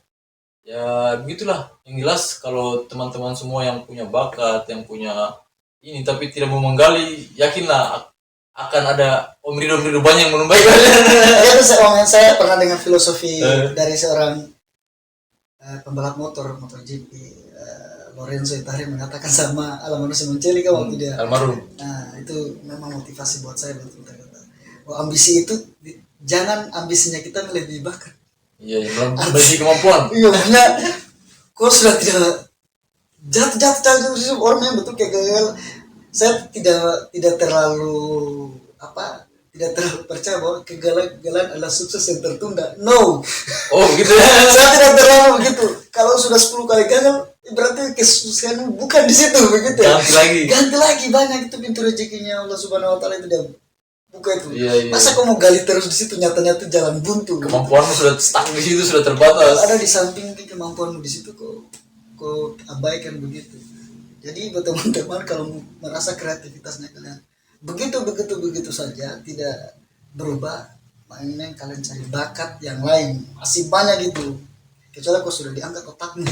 ya begitulah. Yang jelas kalau teman-teman semua yang punya bakat, yang punya ini tapi tidak mau menggali, yakinlah akan ada Om Ridho banyak yang menumbai. Itu saya pernah dengar filosofi dari seorang pembalap motor GP, Lorenzo Itari, mengatakan sama alam manusia menceli kan waktu dia almarhum. Nah itu memang motivasi buat saya betul. Ambisi itu jangan ambisinya kita melebihi bakat. Iya, melebihi kemampuan. Iya, maksudnya kok sudah tidak jatuh orang yang betul kayak gagal. Saya tidak terlalu percaya bahwa kegagalan adalah sukses yang tertunda. No. Oh gitu ya. Saya tidak terlalu begitu. Kalau sudah 10 kali gagal, berarti kesuksesan bukan di situ begitu. Ganti lagi banyak itu pintu rezekinya Allah Subhanahu wa taala itu dia buka itu. Iya. Masa kau mau gali terus di situ, nyata-nyata jalan buntu. Kemampuanmu sudah stuck di situ, sudah terbatas. Ada di samping kemampuanmu di situ kok abaikan begitu. Jadi buat teman-teman kalau merasa kreativitasnya kalian begitu saja tidak berubah, makanya kalian cari bakat yang lain, masih banyak gitu. Kecuali kau sudah diangkat otakmu.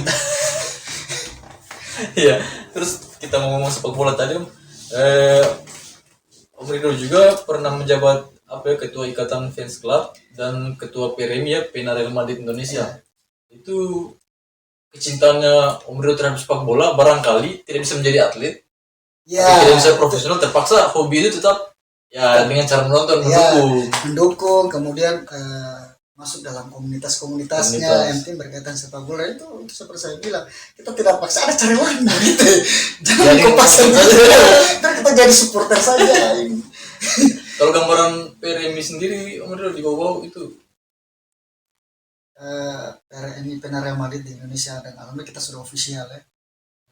Iya. Terus kita mau ngomong sepak bola tadi, eh, Om Rido juga pernah menjabat ketua ikatan fans club dan ketua PRMI ya, Pena Real Madrid Indonesia. Itu kecintaannya Om Rido terhadap sepak bola barangkali tidak bisa menjadi atlet, Ya, tidak bisa profesional, terpaksa hobi itu tetap ya dengan cara menonton, mendukung, kemudian masuk dalam komunitas-komunitasnya yang penting berkaitan sepak bola itu seperti saya bilang, kita tidak paksa, ada cara lain gitu. Jangan kopaksa saja. Ntar kita jadi supporter saja. Kalau gambaran PRMI sendiri Om Rido di bawah itu PRMI Pena Real Madrid di Indonesia, dan alhamdulillah kita sudah official ya.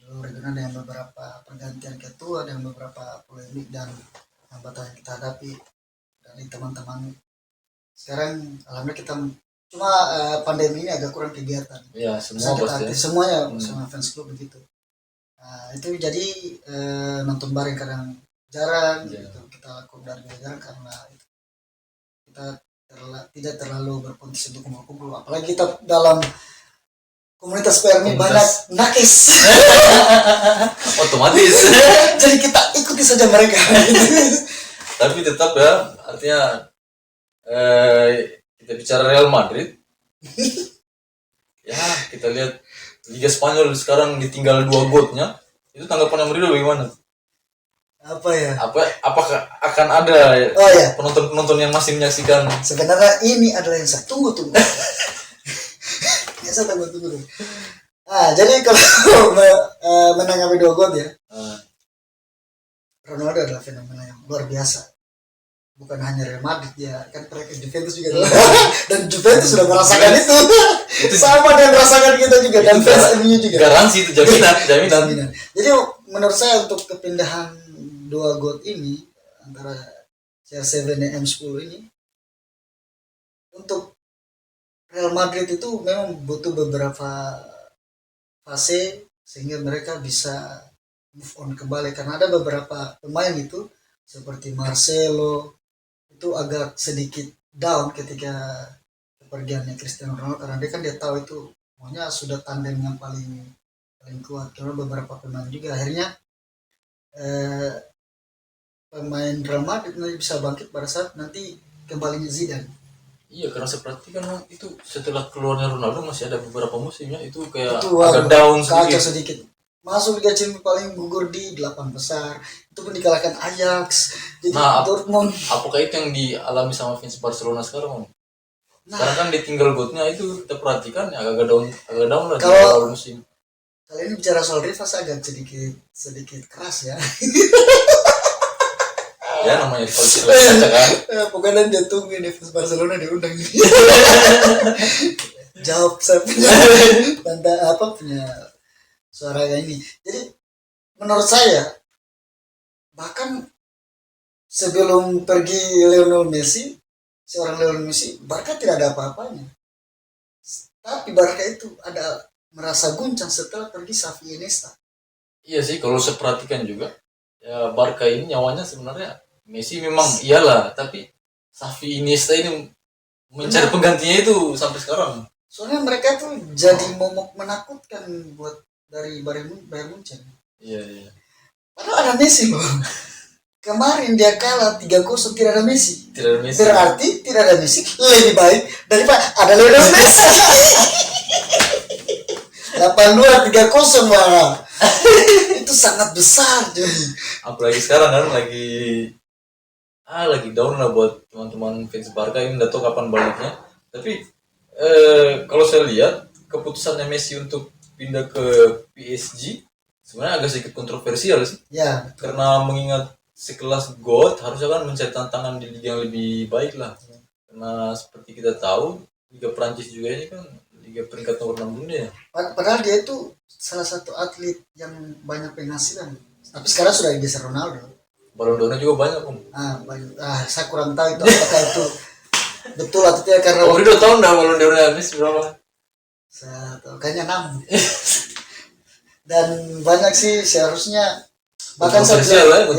Dulu regional dengan beberapa pergantian ketua dan beberapa polemik dan hambatan yang kita hadapi dari teman-teman. Sekarang alhamdulillah kita cuma pandemi ini agak kurang kegiatan. ya semua Kita pasti aktif semuanya sama fans club begitu. Itu jadi nonton bareng kadang jarang gitu. Kita dari jarang karena itu. Kita tidak terlalu berpotensi untuk kumpul-kumpul, apalagi kita dalam komunitas PRMI banyak nakis. Otomatis. Jadi kita ikuti saja mereka. Tapi tetap ya, artinya kita bicara Real Madrid. Ya, kita lihat Liga Spanyol sekarang ditinggal 2 gotnya. Itu tanggapan Om Rido bagaimana? Apakah akan ada penonton-penonton yang masih menyaksikan? Sebenarnya ini adalah yang saya tunggu-tunggu. Saya tunggu-tunggu. Jadi kalau menanggapi 2 gol ya, Ronaldo adalah fenomena yang luar biasa. Bukan hanya Real Madrid ya, kan mereka Juventus juga dan Juventus sudah merasakan itu. Sama dengan merasakan kita juga, dan fans MU juga. Garansi itu jaminan. Jadi menurut saya untuk kepindahan 2 gol ini antara CR7 dan M10 ini, untuk Real Madrid itu memang butuh beberapa fase sehingga mereka bisa move on kembali, karena ada beberapa pemain itu seperti Marcelo itu agak sedikit down ketika kepergiannya Cristiano Ronaldo, karena dia tahu itu maunya sudah tandem yang paling kuat. Karena beberapa pemain juga akhirnya pemain Real Madrid nanti bisa bangkit pada saat nanti kembalinya Zidane. Iya, karena seperti kan itu setelah keluarnya Ronaldo masih ada beberapa musimnya itu kayak agak down sedikit. Masuk Liga Champions paling gugur di 8 besar. Itu pun dikalahkan Ajax. Jadi Dortmund. Apakah itu yang dialami sama fans Barcelona sekarang? Sekarang kan ditinggal gotnya itu kita perhatikan ya agak down lah di awal musim. Kalau ini bicara soal Rivas agak sedikit keras ya. Ya namanya polisi saja kan. Pokoknya dia tunggu ini fans Barcelona diundang. Jawab saya punya punya suara ini. Jadi menurut saya bahkan sebelum pergi seorang Lionel Messi, Barca tidak ada apa-apanya. Tapi Barca itu ada merasa guncang setelah pergi Xavi Iniesta. Iya sih, kalau saya perhatikan juga ya Barca ini nyawanya sebenarnya Messi memang iyalah, tapi Xavi Iniesta ini mencari penggantinya itu sampai sekarang. Soalnya mereka tuh jadi momok menakutkan buat dari Bayern Munchen. Iya. Padahal ada Messi loh. Kemarin dia kalah 3-0 tidak ada Messi. Berarti tidak ada Messi lebih baik daripada ada Lionel Messi. 8-2 3-0 malah. Itu sangat besar jadi. Apalagi sekarang kan lagi down lah buat teman-teman fans Barca ini, nggak tahu kapan baliknya. Tapi kalau saya lihat keputusannya Messi untuk pindah ke PSG sebenarnya agak sedikit kontroversial sih. Ya, karena mengingat sekelas GOAT harusnya kan mencari tantangan di liga yang lebih baik lah. Karena seperti kita tahu Liga Prancis juga ini kan liga peringkat nomor 6 dunia. Padahal dia itu salah satu atlet yang banyak penghasilan. Tapi sekarang sudah digeser Ronaldo. Ballon d'Or juga banyak Om. Saya kurang tahu itu apakah itu betul atau tidak, karena Om Rido tahu nggak Ballon d'Or habis berapa? Saya tahu kayaknya 6. Dan banyak sih seharusnya, bahkan saya bilang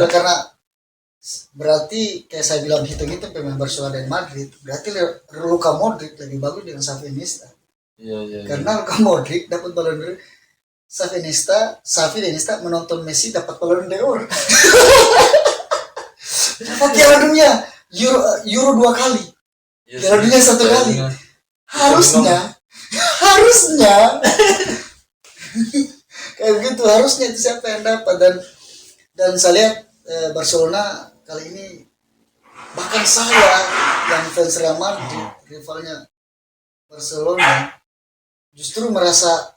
karena berarti kayak saya bilang hitung-hitung pemain Barcelona dan Madrid, berarti Luka Modric lebih bagus dengan Xavi Iniesta. Iya. Karena Luka Modric dapat Ballon d'Or Xavi Iniesta menonton Messi dapat Ballon d'Or. Dapat Piala Dunia Euro 2 kali. Iya Piala sih, Dunia 1 Piala kali. Dunia. Harusnya kayak gitu, harusnya itu siapa yang dapat. Dan saya lihat Barcelona kali ini, bahkan saya yang fans Real Madrid, rivalnya Barcelona, justru merasa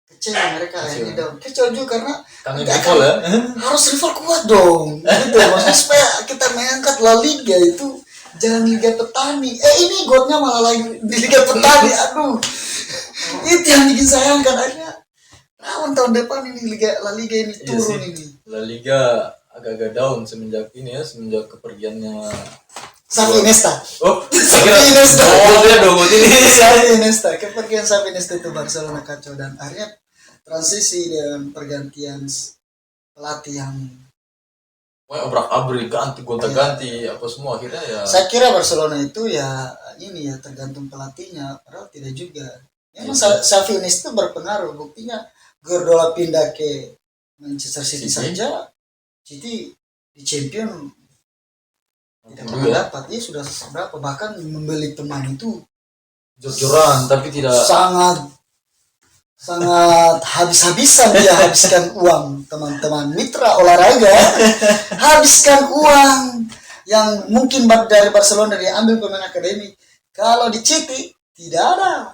kecewa mereka ini down. Kecewa juga karena Kangen nggak rival ya. harus rival kuat dong. Gitu. Maksudnya supaya kita mengangkat La Liga itu jangan Liga Petani. Ini godnya malah lagi di Liga Petani. Aduh. Itu yang bikin saya angkat akhirnya. Rawan tahun depan ini La Liga ini Iya turun sih. ini. La Liga agak-agak down semenjak ini ya, semenjak kepergiannya. Xavi Iniesta. Oh, Xavi Iniesta. Oh, dia dong ini. Xavi Iniesta. Kepergian Xavi Iniesta itu Barcelona kacau, dan akhirnya transisi dan pergantian pelatih yang Wah, obrak-abrik, ganti, gonta-ganti, apa semua akhirnya ya. saya kira Barcelona itu ya ini ya tergantung pelatihnya, padahal tidak juga. Memang Xavi Iniesta itu berpengaruh, buktinya Guardiola pindah ke Manchester City saja, City di champion tidak pernah dapat. Sudah berapa, bahkan membeli pemain itu Jor-joran tapi tidak sangat habis-habisan dia habiskan uang, teman-teman mitra olahraga. Habiskan uang yang mungkin dari Barcelona dia ambil pemain akademi, kalau di City tidak ada.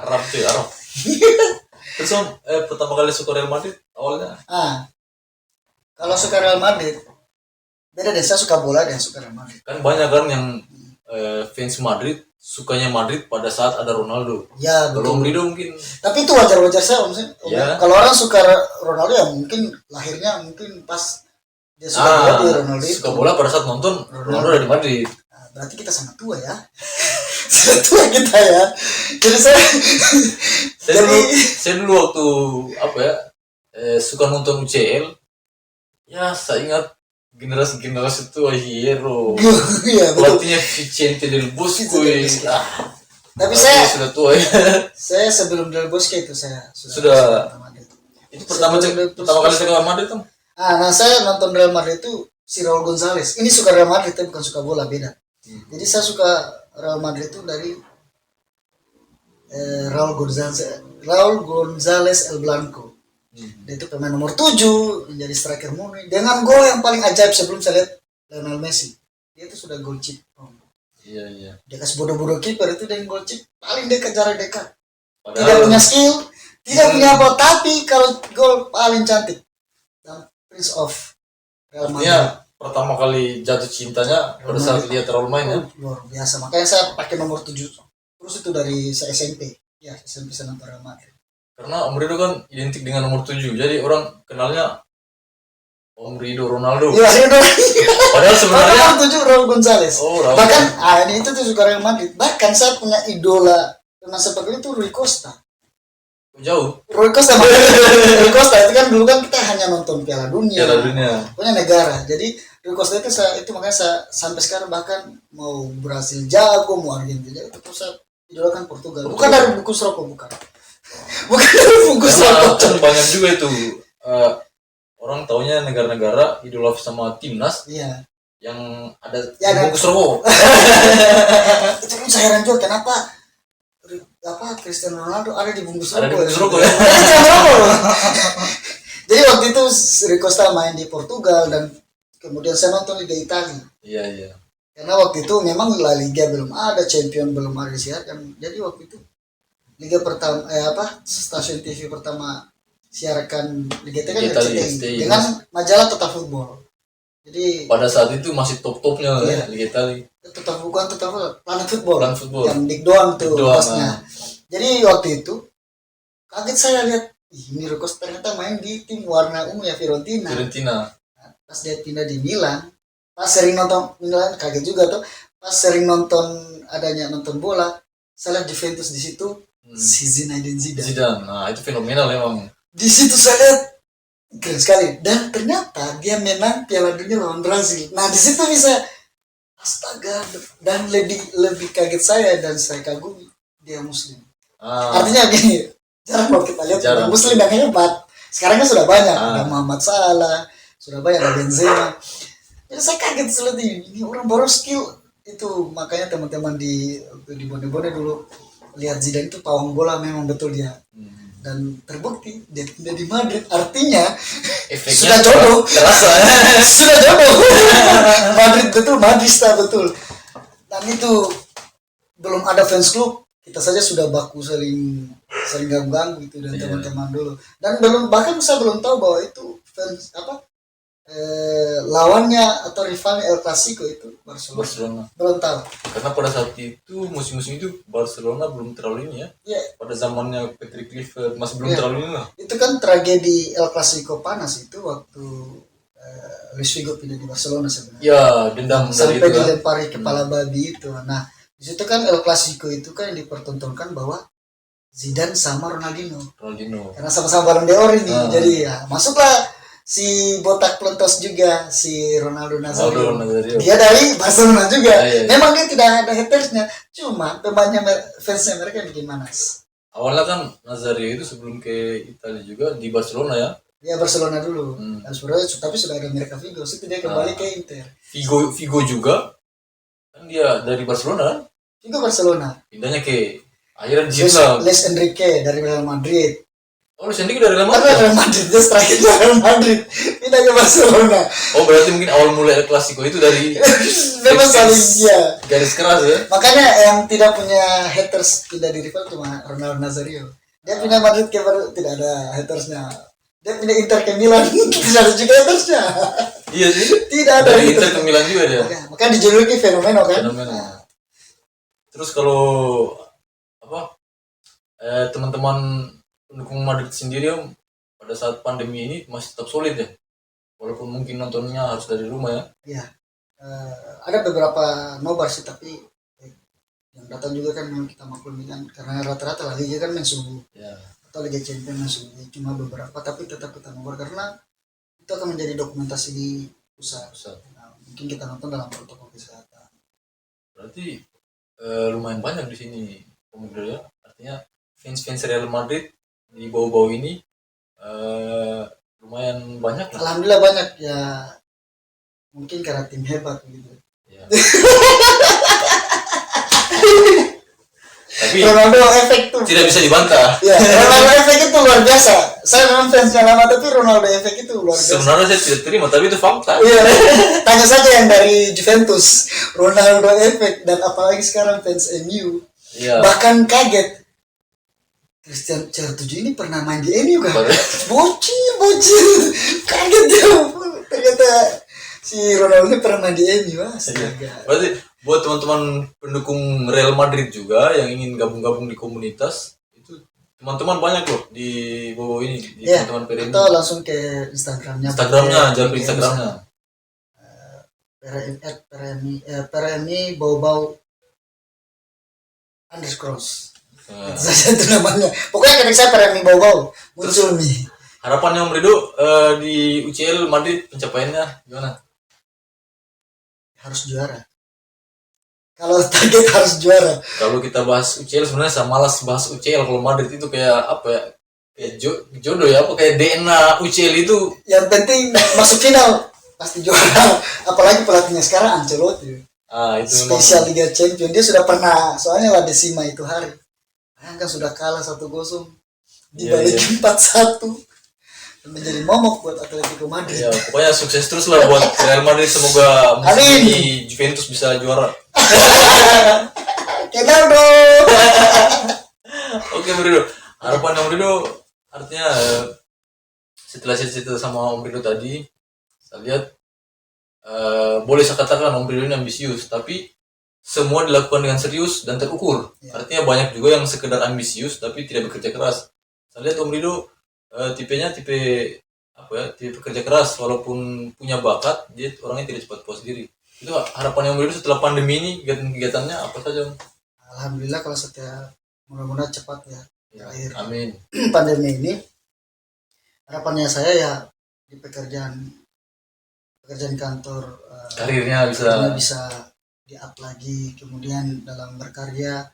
Arab tuh, Arab. Terus pertama kali suka Real Madrid awalnya. Kalau suka Real Madrid beda deh, saya suka bola dan suka Real Madrid. Kan banyak kan yang fans Madrid sukanya Madrid pada saat ada Ronaldo. Ya, kalau Om Rido mungkin. Tapi itu wajar-wajar saya, Ya. Kalau orang suka Ronaldo ya mungkin lahirnya mungkin pas dia suka bola di Ronaldo itu. Suka bola pada saat nonton Ronaldo ada di Madrid. Berarti kita sangat tua ya. Sangat tua kita ya. Jadi saya dulu waktu apa ya suka nonton UCL. Ya, saya ingat generasi itu Hierro. Iya, pelatihnya Vicente Del Bosque. Tapi saya sudah tua ya. Saya sebelum Del Bosque itu saya sudah itu pertama kali saya ke Madrid kan. Nah, saya nonton Real Madrid itu si Raul Gonzalez. Ini suka Real Madrid tapi bukan suka bola, beda. Jadi saya suka Real Madrid itu dari Raul Gonzalez El Blanco. Dia itu pemain nomor 7, menjadi striker murni dengan gol yang paling ajaib sebelum saya lihat Lionel Messi. Dia itu sudah gol chip. Iya. Dia kasih bodoh-bodoh kiper itu dengan gol chip paling dekat, jarak dekat. Tidak punya skill, tidak punya apa, tapi kalau gol paling cantik. Dan Prince of Real Madrid. Pertama kali jatuh cintanya pada saat lihat Raul main ya. Luar biasa. Makanya saya pakai nomor 7. Terus itu dari saya SMP. Ya, SMP saya nonton Real Madrid. Karena Om Rido kan identik dengan nomor 7. Jadi orang kenalnya Om Rido Ronaldo. Iya, Rido. Padahal sebenarnya nomor 7 Raul Gonzalez. Raul. Bahkan ini itu tuh suka Real Madrid. Bahkan saya punya idola pemain sepak bola itu Rui Costa. Jauh. Rui Costa Rui Costa itu kan dulu kan kita hanya nonton Piala Dunia. Punya negara. Jadi Rui Costa itu makanya saya sampai sekarang bahkan mau Brasil jago, mau Argentina itu saya idolakan Portugal. Bukan dari bungkus rokok, bukan. Bukan dari bungkus rokok. Kan banyak juga itu orang taunya negara-negara idola sama timnas. Iya. Yang ada bungkus rokok. Itu pun saya heran juga kenapa Cristiano Ronaldo ada di bungkus rokok. Ada di bungkus rokok ya. Jadi waktu itu Rui Costa main di Portugal dan kemudian saya nonton Liga Italia. Iya. Karena waktu itu memang La Liga belum ada, Champion belum ada disiarkan. Jadi waktu itu Liga pertama stasiun TV pertama siarkan Liga Italia kan RCTI dengan majalah Total Football. Jadi pada saat itu masih top-topnya ya Liga Italia. Total Planet Football. Yang Dik Doan tuh pasnya. Jadi waktu itu kaget saya lihat ini Rui Costa ternyata main di tim warna ungu ya Fiorentina. Pas dia pindah di Milan, pas sering nonton Milan kaget juga tuh. Pas sering nonton bola, saya lihat Juventus di situ si Zinedine Zidane. Nah, itu fenomenal memang. Di situ saya lihat keren sekali dan ternyata dia menang Piala Dunia lawan Brazil. Nah, di situ bisa astaga, dan lebih kaget saya dan saya kagumi dia Muslim. Artinya gini, Jarang loh kita lihat Jarang. pemain Muslim yang hebat. Sekarang kan sudah banyak, Ah. ada Muhammad Salah, sudah banyak ada Benzema. Jadi saya kaget selalu ini orang baru skill itu, makanya teman-teman di Bone-Bone dulu lihat Zidane itu pawang bola memang betul dia. Dan terbukti dia pindah di Madrid, artinya Efeknya sudah jodoh. terasa. Sudah jodoh. Madrid betul, Madrista betul. Dan itu belum ada fans klub, kita saja sudah baku sering ganggu itu dan Iya. teman-teman dulu. Dan belum, bahkan saya belum tahu bahwa itu fans apa lawannya atau rivalnya El Clasico itu Barcelona. Barcelona. Belum tahu. Karena pada saat itu musim-musim itu Barcelona belum terlalu ini ya. Ya, Pada zamannya Patrick Kluivert masih belum Iya. terlalu ini lah. itu kan tragedi El Clasico panas itu waktu Luis Figo pindah di Barcelona sebenarnya. Ya, dendam dari Sampai itu kan. dilempari kepala babi itu. Nah, di situ kan El Clasico itu kan yang dipertontonkan bahwa Zidane sama Ronaldinho. Ronaldinho. Karena sama-sama Ballon d'Or ini. Ah. Jadi ya, masuklah si botak pelentos juga, si Ronaldo Nazario. Ronaldo Nazario. Dia dari Barcelona juga. Iya. Memang dia tidak ada hatersnya, cuma pemainnya fansnya mereka yang bikin manas. Awalnya kan Nazario itu sebelum ke Italia juga di Barcelona ya. Dia Barcelona dulu. Hmm. Dan sebenarnya tapi sudah ada Amerika Figo, itu dia kembali ke Inter. Figo juga kan dia dari Barcelona kan, Figo Barcelona. pindahnya ke akhirnya di lah. Les Enrique dari Real Madrid. Oh, lu sendiri dari Real Karena Madrid. Real Madrid dia striker di Real Madrid. Pindah ke Barcelona. Oh, berarti mungkin awal mulai El Clasico itu dari Memang saling dia. garis keras ya. Makanya yang tidak punya haters pindah di rival cuma Ronaldo Nazario. Dia pindah Madrid ke tidak ada hatersnya. Dia pindah Inter ke Milan tidak ada juga hatersnya. Iya sih. Tidak ada Dari Inter hatersnya. ke Milan juga dia. Makanya dijuluki fenomeno kan. Fenomena. Nah, Terus kalau apa teman-teman pendukung Madrid sendiri Om, pada saat pandemi ini masih tetap solid ya, walaupun mungkin nontonnya harus dari rumah ya. ya. Ada beberapa nobar sih tapi yang datang juga kan memang kita maklumi kan karena rata-rata lah liga kan main subuh Ya. atau Liga Champions main subuh, cuma beberapa tapi tetap kita nobar karena itu akan menjadi dokumentasi di pusat. Pusat. Nah, mungkin kita nonton dalam protokol kesehatan. Berarti lumayan banyak di sini pemuda ya. Artinya fans Real Madrid di bawah-bawah ini lumayan banyak lah. Alhamdulillah banyak ya, mungkin karena tim hebat gitu. Ya. Tapi Ronaldo efek tuh. tidak bisa dibantah. Ya, Ronaldo efek itu luar biasa. Saya memang fansnya lama tapi Ronaldo efek itu luar biasa. Sebenarnya saya tidak terima, tapi itu fakta. Iya, tanya saja yang dari Juventus, Ronaldo efek dan apalagi sekarang fans MU. Iya. Bahkan kaget. Christian CR7 ini pernah main di MU kan? Bocil. Kaget dia. Ternyata si Ronaldo ini pernah main di MU. Astaga. Berarti buat teman-teman pendukung Real Madrid juga yang ingin gabung-gabung di komunitas itu teman-teman banyak loh di bawah ini di Ya, teman-teman PRMI. atau langsung ke Instagramnya. Jangan Instagramnya. PRMI bau-bau underscores. Nah, Itu saja itu namanya. Pokoknya ketika saya PRMI bau-bau muncul nih. harapannya Om Rido di UCL Madrid pencapaiannya gimana? Harus juara. Kalau target harus juara. Kalau kita bahas UCL sebenarnya saya malas bahas UCL. Kalau Madrid itu kayak apa ya? Kayak jodoh ya, apa kayak DNA UCL itu. Yang penting masuk final pasti juara. Apalagi pelatihnya sekarang Ancelotti. Itu memang Spesial Liga Champions dia sudah pernah. Soalnya La Decima itu hari. Kan sudah kalah 1-0. Dibalikin 4-1. Menjadi momok buat Atletico Madrid. ya, pokoknya sukses terus lah buat Real Madrid, semoga musim Amin. ini Juventus bisa juara. Ronaldo. Oke Om Rido, harapan Om Rido artinya setelah cerita sama Om Rido tadi, saya lihat boleh saya katakan Om Rido ini ambisius, tapi semua dilakukan dengan serius dan terukur. Ya. Artinya banyak juga yang sekedar ambisius tapi tidak bekerja keras. Saya lihat Om Rido tipenya tipe apa ya, tipe pekerja keras, walaupun punya bakat dia orangnya tidak cepat puas diri. Itu harapan Om Rido setelah pandemi ini, kegiatan-kegiatannya apa saja Om? Alhamdulillah kalau setiap mudah-mudahan cepat ya. Ya, Terakhir amin. pandemi ini harapannya saya ya di pekerjaan kantor Karirnya bisa karirnya bisa di up lagi, kemudian dalam berkarya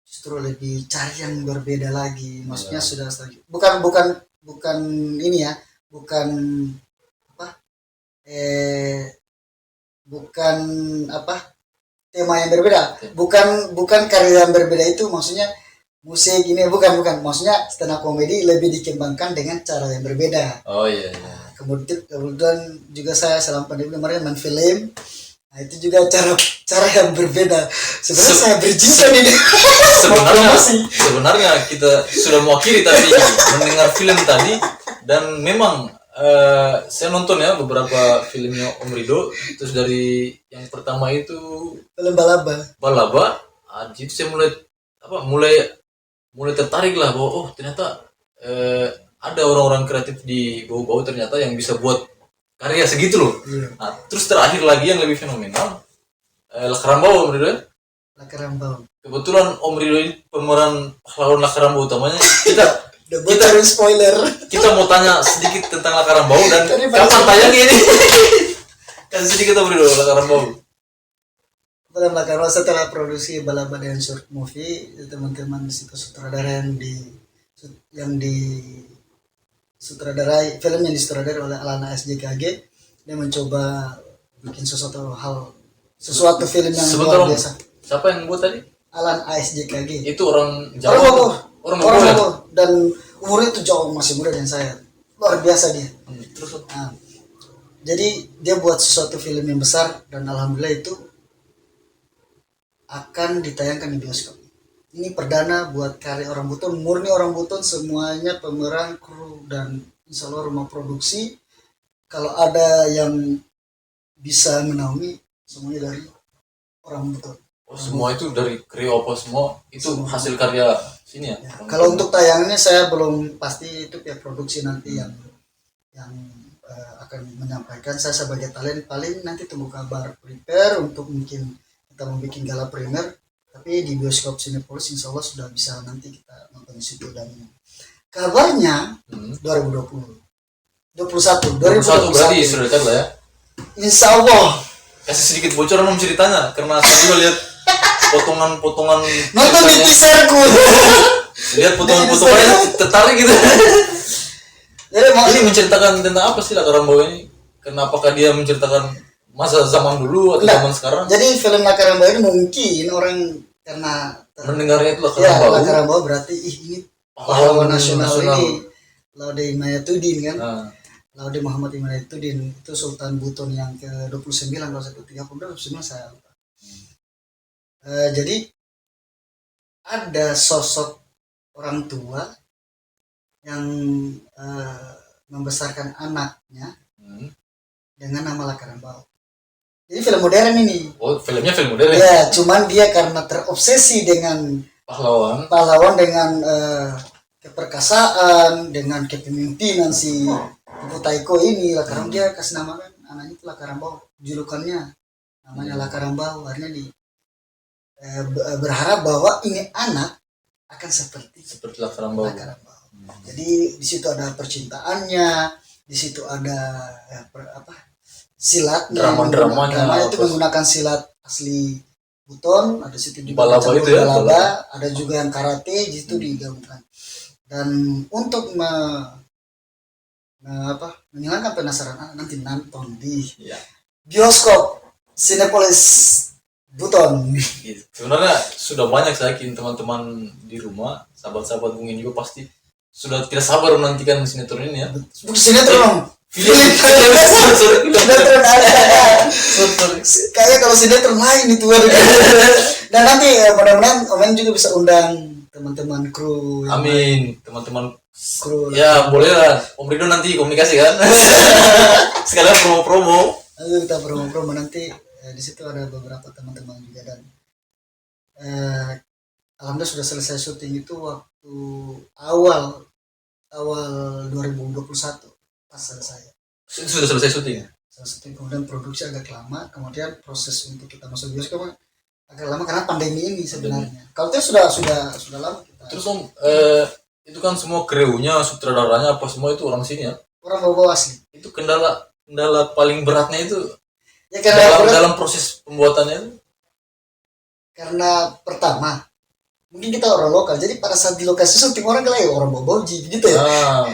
justru lebih cari yang berbeda lagi. Maksudnya Ya. sudah bukan bukan bukan ini ya, bukan apa bukan apa tema yang berbeda, bukan karya yang berbeda itu maksudnya musik ini, bukan maksudnya stand up comedy lebih dikembangkan dengan cara yang berbeda. Oh iya, iya. Kemudian juga saya selama pandemi kemarin main film. Nah, itu juga cara cara yang berbeda. Sebenarnya saya berjinkan ini. Sebenarnya kita sudah mewakili tadi mendengar film tadi, dan memang saya nonton ya beberapa filmnya Om Rido. Terus dari yang pertama itu Film Balaba. Balaba, itu saya mulai apa mulai tertarik lah bahwa oh ternyata ada orang-orang kreatif di bawah-bawah ternyata yang bisa buat karya segitu loh. Iya. Nah, terus terakhir lagi yang lebih fenomenal, Lakarambau Om Rido ya. Lakarambau. Kebetulan Om Rido ini pemeran pahlawan Lakarambau utamanya. Udah bocorin spoiler. Kita mau tanya sedikit tentang Lakarambau dan Tadi kapan tayangnya ini? Kasih sedikit Om Rido Lakarambau. Film Lakarambau setelah produksi Balaba dan short movie, teman-teman di situ sutradara yang di sutradarai film yang disutradarai oleh Alana SJKG. Dia mencoba bikin sesuatu film yang Sebentar luar Om, biasa. siapa yang buat tadi? Alan ASJKG. Itu orang Orang Jawa. Bogor. Orang Orang Bogor ya? Bogor. Dan umurnya itu jauh masih muda dari saya. Luar biasa dia. Terus Nah, jadi dia buat sesuatu film yang besar dan alhamdulillah itu akan ditayangkan di bioskop. Ini perdana buat karya Orang Buton, murni Orang Buton, semuanya pemeran, kru, dan insya Allah rumah produksi. Kalau ada yang bisa menaungi, semuanya dari Orang Buton. oh, semua itu dari Kreo apa semua itu hasil karya sini ya? Ya, kalau untuk tayangannya saya belum pasti, itu pihak produksi nanti yang akan menyampaikan. Saya sebagai talent paling nanti tunggu kabar prepare untuk mungkin kita membuat gala premier, tapi di bioskop Cinepolis insya Allah sudah bisa nanti kita nonton di situ. Dan kabarnya 2021 berarti sudah dekat lah ya. insya Allah. Kasih sedikit bocoran Om ceritanya, karena saya juga lihat potongan-potongan Nonton di teaserku. lihat potongan-potongannya tertarik gitu. Jadi Ini menceritakan tentang apa sih Lakarambau ini? Kenapakah dia menceritakan masa zaman dulu atau zaman sekarang? Jadi film Lakarambau ini mungkin orang karena Mendengarnya itu ya Lakarambau. Lakarambau berarti ini pahlawan nasional ini Laude Imayatuddin kan. Nah, Laude Muhammad Imayatuddin itu Sultan Buton yang ke-29 kalau saya 29 saya lupa. Jadi ada sosok orang tua yang membesarkan anaknya dengan nama Lakarambau. Jadi film modern ini. oh filmnya film modern. Ya, cuman dia karena terobsesi dengan Pahlawan. dengan keperkasaan, dengan kepemimpinan si Ibu Taiko ini, Lakarambau, dia kasih nama kan anaknya itu Lakarambau, julukannya namanya Lakarambau. Akhirnya berharap bahwa ini anak akan seperti Lakarambau. Jadi di situ ada percintaannya, di situ ada silat, drama-dramanya itu menggunakan silat asli Buton, ada situ juga Balaba itu ya, Balaba, ada juga yang karate, di situ digabungkan. Dan untuk menghilangkan penasaran nanti nonton di bioskop Cinepolis Buton. Sebenarnya sudah banyak saya yakin teman-teman di rumah, sahabat-sahabat mungkin juga pasti sudah tidak sabar menantikan sinetron ini ya. Bukan sinetron, Sinetron kayak kalau sinetron lain itu ada. Dan nanti mudah-mudahan Omen juga bisa undang teman-teman kru. Amin, teman-teman Kru. ya boleh lah Om Rido nanti komunikasi kan. Sekalian promo-promo. Lalu kita promo-promo nanti di situ ada beberapa teman-teman juga. Dan alhamdulillah sudah selesai syuting itu waktu awal 2021 pas selesai. Sudah selesai syuting. Selesai, kemudian produksi agak lama, kemudian proses untuk kita masuk bioskop agak lama karena pandemi ini sebenarnya. Kalau itu sudah lama kita. Terus Om, itu kan semua krunya, sutradaranya apa semua itu orang sini ya. Orang bawa asli. Itu kendala paling beratnya itu Ya karena dalam proses pembuatannya itu. karena pertama mungkin kita orang lokal, jadi pada saat di lokasi syuting orang kayak orang boboji gitu ya.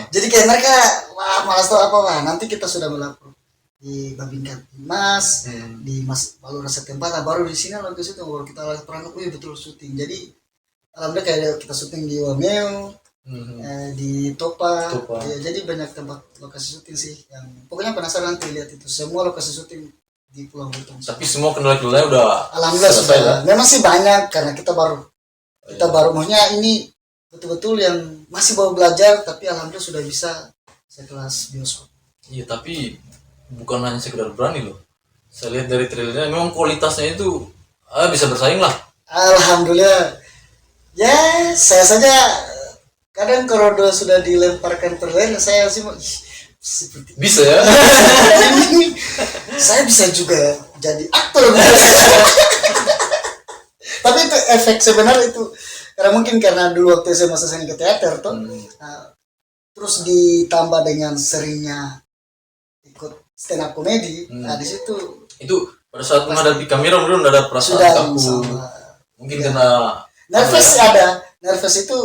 Jadi kayak mereka wah malas tau apa, wah nanti kita sudah melapor di Babinkan Mas, di Mas Palu Rasa Tempat, baru di sini lokasi syuting baru kita perangkat, betul syuting. Jadi alhamdulillah kayak kita syuting di Wameo, di Topa. Ya, jadi banyak tempat lokasi syuting sih yang pokoknya penasaran nanti lihat itu semua lokasi syuting di Pulau Buton. Tapi semua kendala-kendalanya udah Alhamdulillah selesai sudah. lah. Memang sih banyak karena kita baru maksudnya ini betul-betul yang masih baru belajar, tapi alhamdulillah sudah bisa sekelas bioskop. Iya, tapi bukan hanya sekedar berani loh. Saya lihat dari trailernya memang kualitasnya itu bisa bersaing lah. Alhamdulillah. Ya, saya saja kadang kalau sudah dilemparkan trailer saya sih seperti Bisa ya. saya bisa juga jadi aktor. Tapi itu efek sebenarnya itu karena mungkin karena dulu waktu saya masa seni ke teater tuh, terus ditambah dengan seringnya ikut stand up komedi, nah di situ Itu pada saat menghadapi kamera belum ada perasaan sudah kaku. sama. Mungkin Ya. karena Nervous sih ada, nervous itu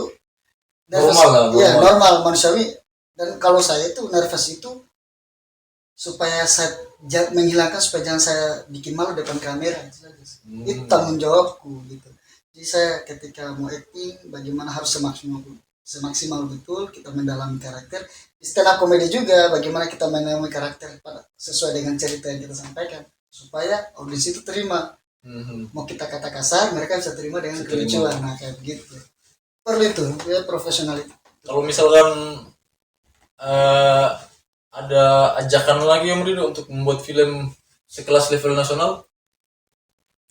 Normal lah, iya normal. normal manusiawi. Dan kalau saya itu nervous itu supaya saya menghilangkan supaya jangan saya bikin malu depan kamera itu saja. Itu tanggung jawabku gitu. Jadi saya ketika mau acting bagaimana harus semaksimal betul kita mendalami karakter. Di stand up comedy juga bagaimana kita mendalami karakter sesuai dengan cerita yang kita sampaikan supaya audiens itu terima. Mau kita kata kasar mereka bisa terima dengan kelucuan, nah kayak begitu. Perlu itu ya profesionalitas. kalau misalkan ada ajakan lagi yang Rido untuk membuat film sekelas level nasional,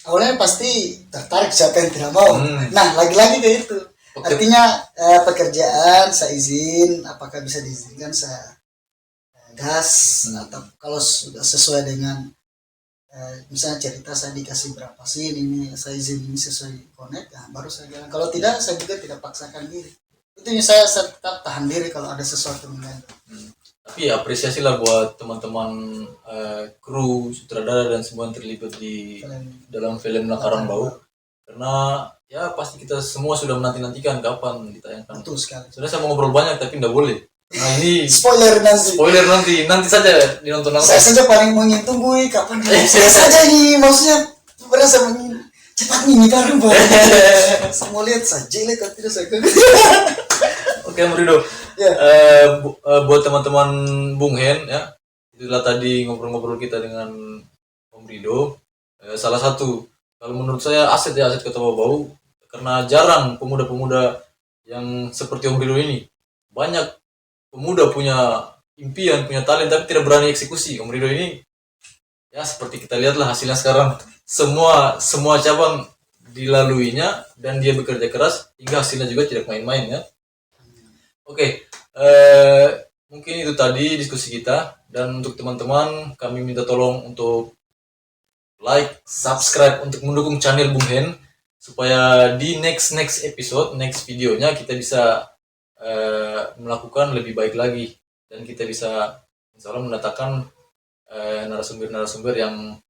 Awalnya pasti tertarik, siapa yang tidak mau. Nah lagi-lagi kayak itu. Artinya pekerjaan saya izin, apakah bisa diizinkan saya gas atau kalau sudah sesuai dengan misalnya cerita saya dikasih berapa sih ini saya izin ini sesuai connect, nah, baru saya jalan. Kalau tidak saya juga tidak paksakan diri. Itu yang saya tetap tahan diri kalau ada sesuatu mengganggu. tapi ya apresiasi lah buat teman-teman kru, sutradara dan semua yang terlibat di dalam film Lakaran Bau, karena ya pasti kita semua sudah menanti-nantikan kapan ditayangkan. Betul sekali. Sebenarnya saya mau ngobrol banyak tapi tidak boleh. Nah ini Spoiler nanti saja dinonton Saya saja paling ingin tunggu kapan saya saja nih maksudnya berasa ingin cepat nih baru. Saya mau lihat saja lah kalau tidak saya Oke, Merido. Ya. Buat teman-teman Bung Hen ya, itulah tadi ngobrol-ngobrol kita dengan Om Rido. Salah satu kalau menurut saya aset Kota Bau, karena jarang pemuda-pemuda yang seperti Om Rido ini. Banyak pemuda punya impian, punya talent tapi tidak berani eksekusi. Om Rido ini ya seperti kita lihatlah hasilnya sekarang, semua cabang dilaluinya dan dia bekerja keras hingga hasilnya juga tidak main-main ya. Oke, mungkin itu tadi diskusi kita, dan untuk teman-teman kami minta tolong untuk like, subscribe untuk mendukung channel Bung Hen supaya di next episode, next videonya kita bisa melakukan lebih baik lagi dan kita bisa insya Allah mendatangkan narasumber yang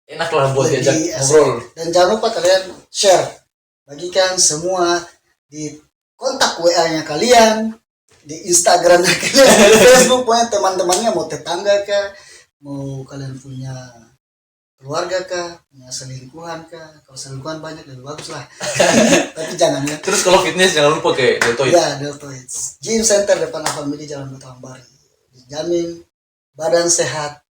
enak lah buat diajak ngobrol. Dan jangan lupa kalian share, bagikan semua di kontak WA-nya kalian, di Instagram kalian, di Facebook, pokoknya teman-temannya, mau tetangga kah, mau kalian punya keluarga kah, punya selingkuhan kah. Kalau selingkuhan banyak lebih bagus lah. Tapi jangan ya. Terus kalau fitness jangan lupa kayak Deltoid. Ya, Deltoid. Gym Center depan Alfamidi Jalan Batu Ambari. Dijamin badan sehat,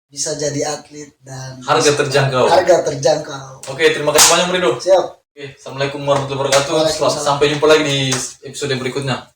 bisa jadi atlet dan Harga terjangkau. Oke, terima kasih banyak Merido. siap. Oke, assalamualaikum warahmatullahi wabarakatuh. Waalaikumsalam. Sampai jumpa lagi di episode berikutnya.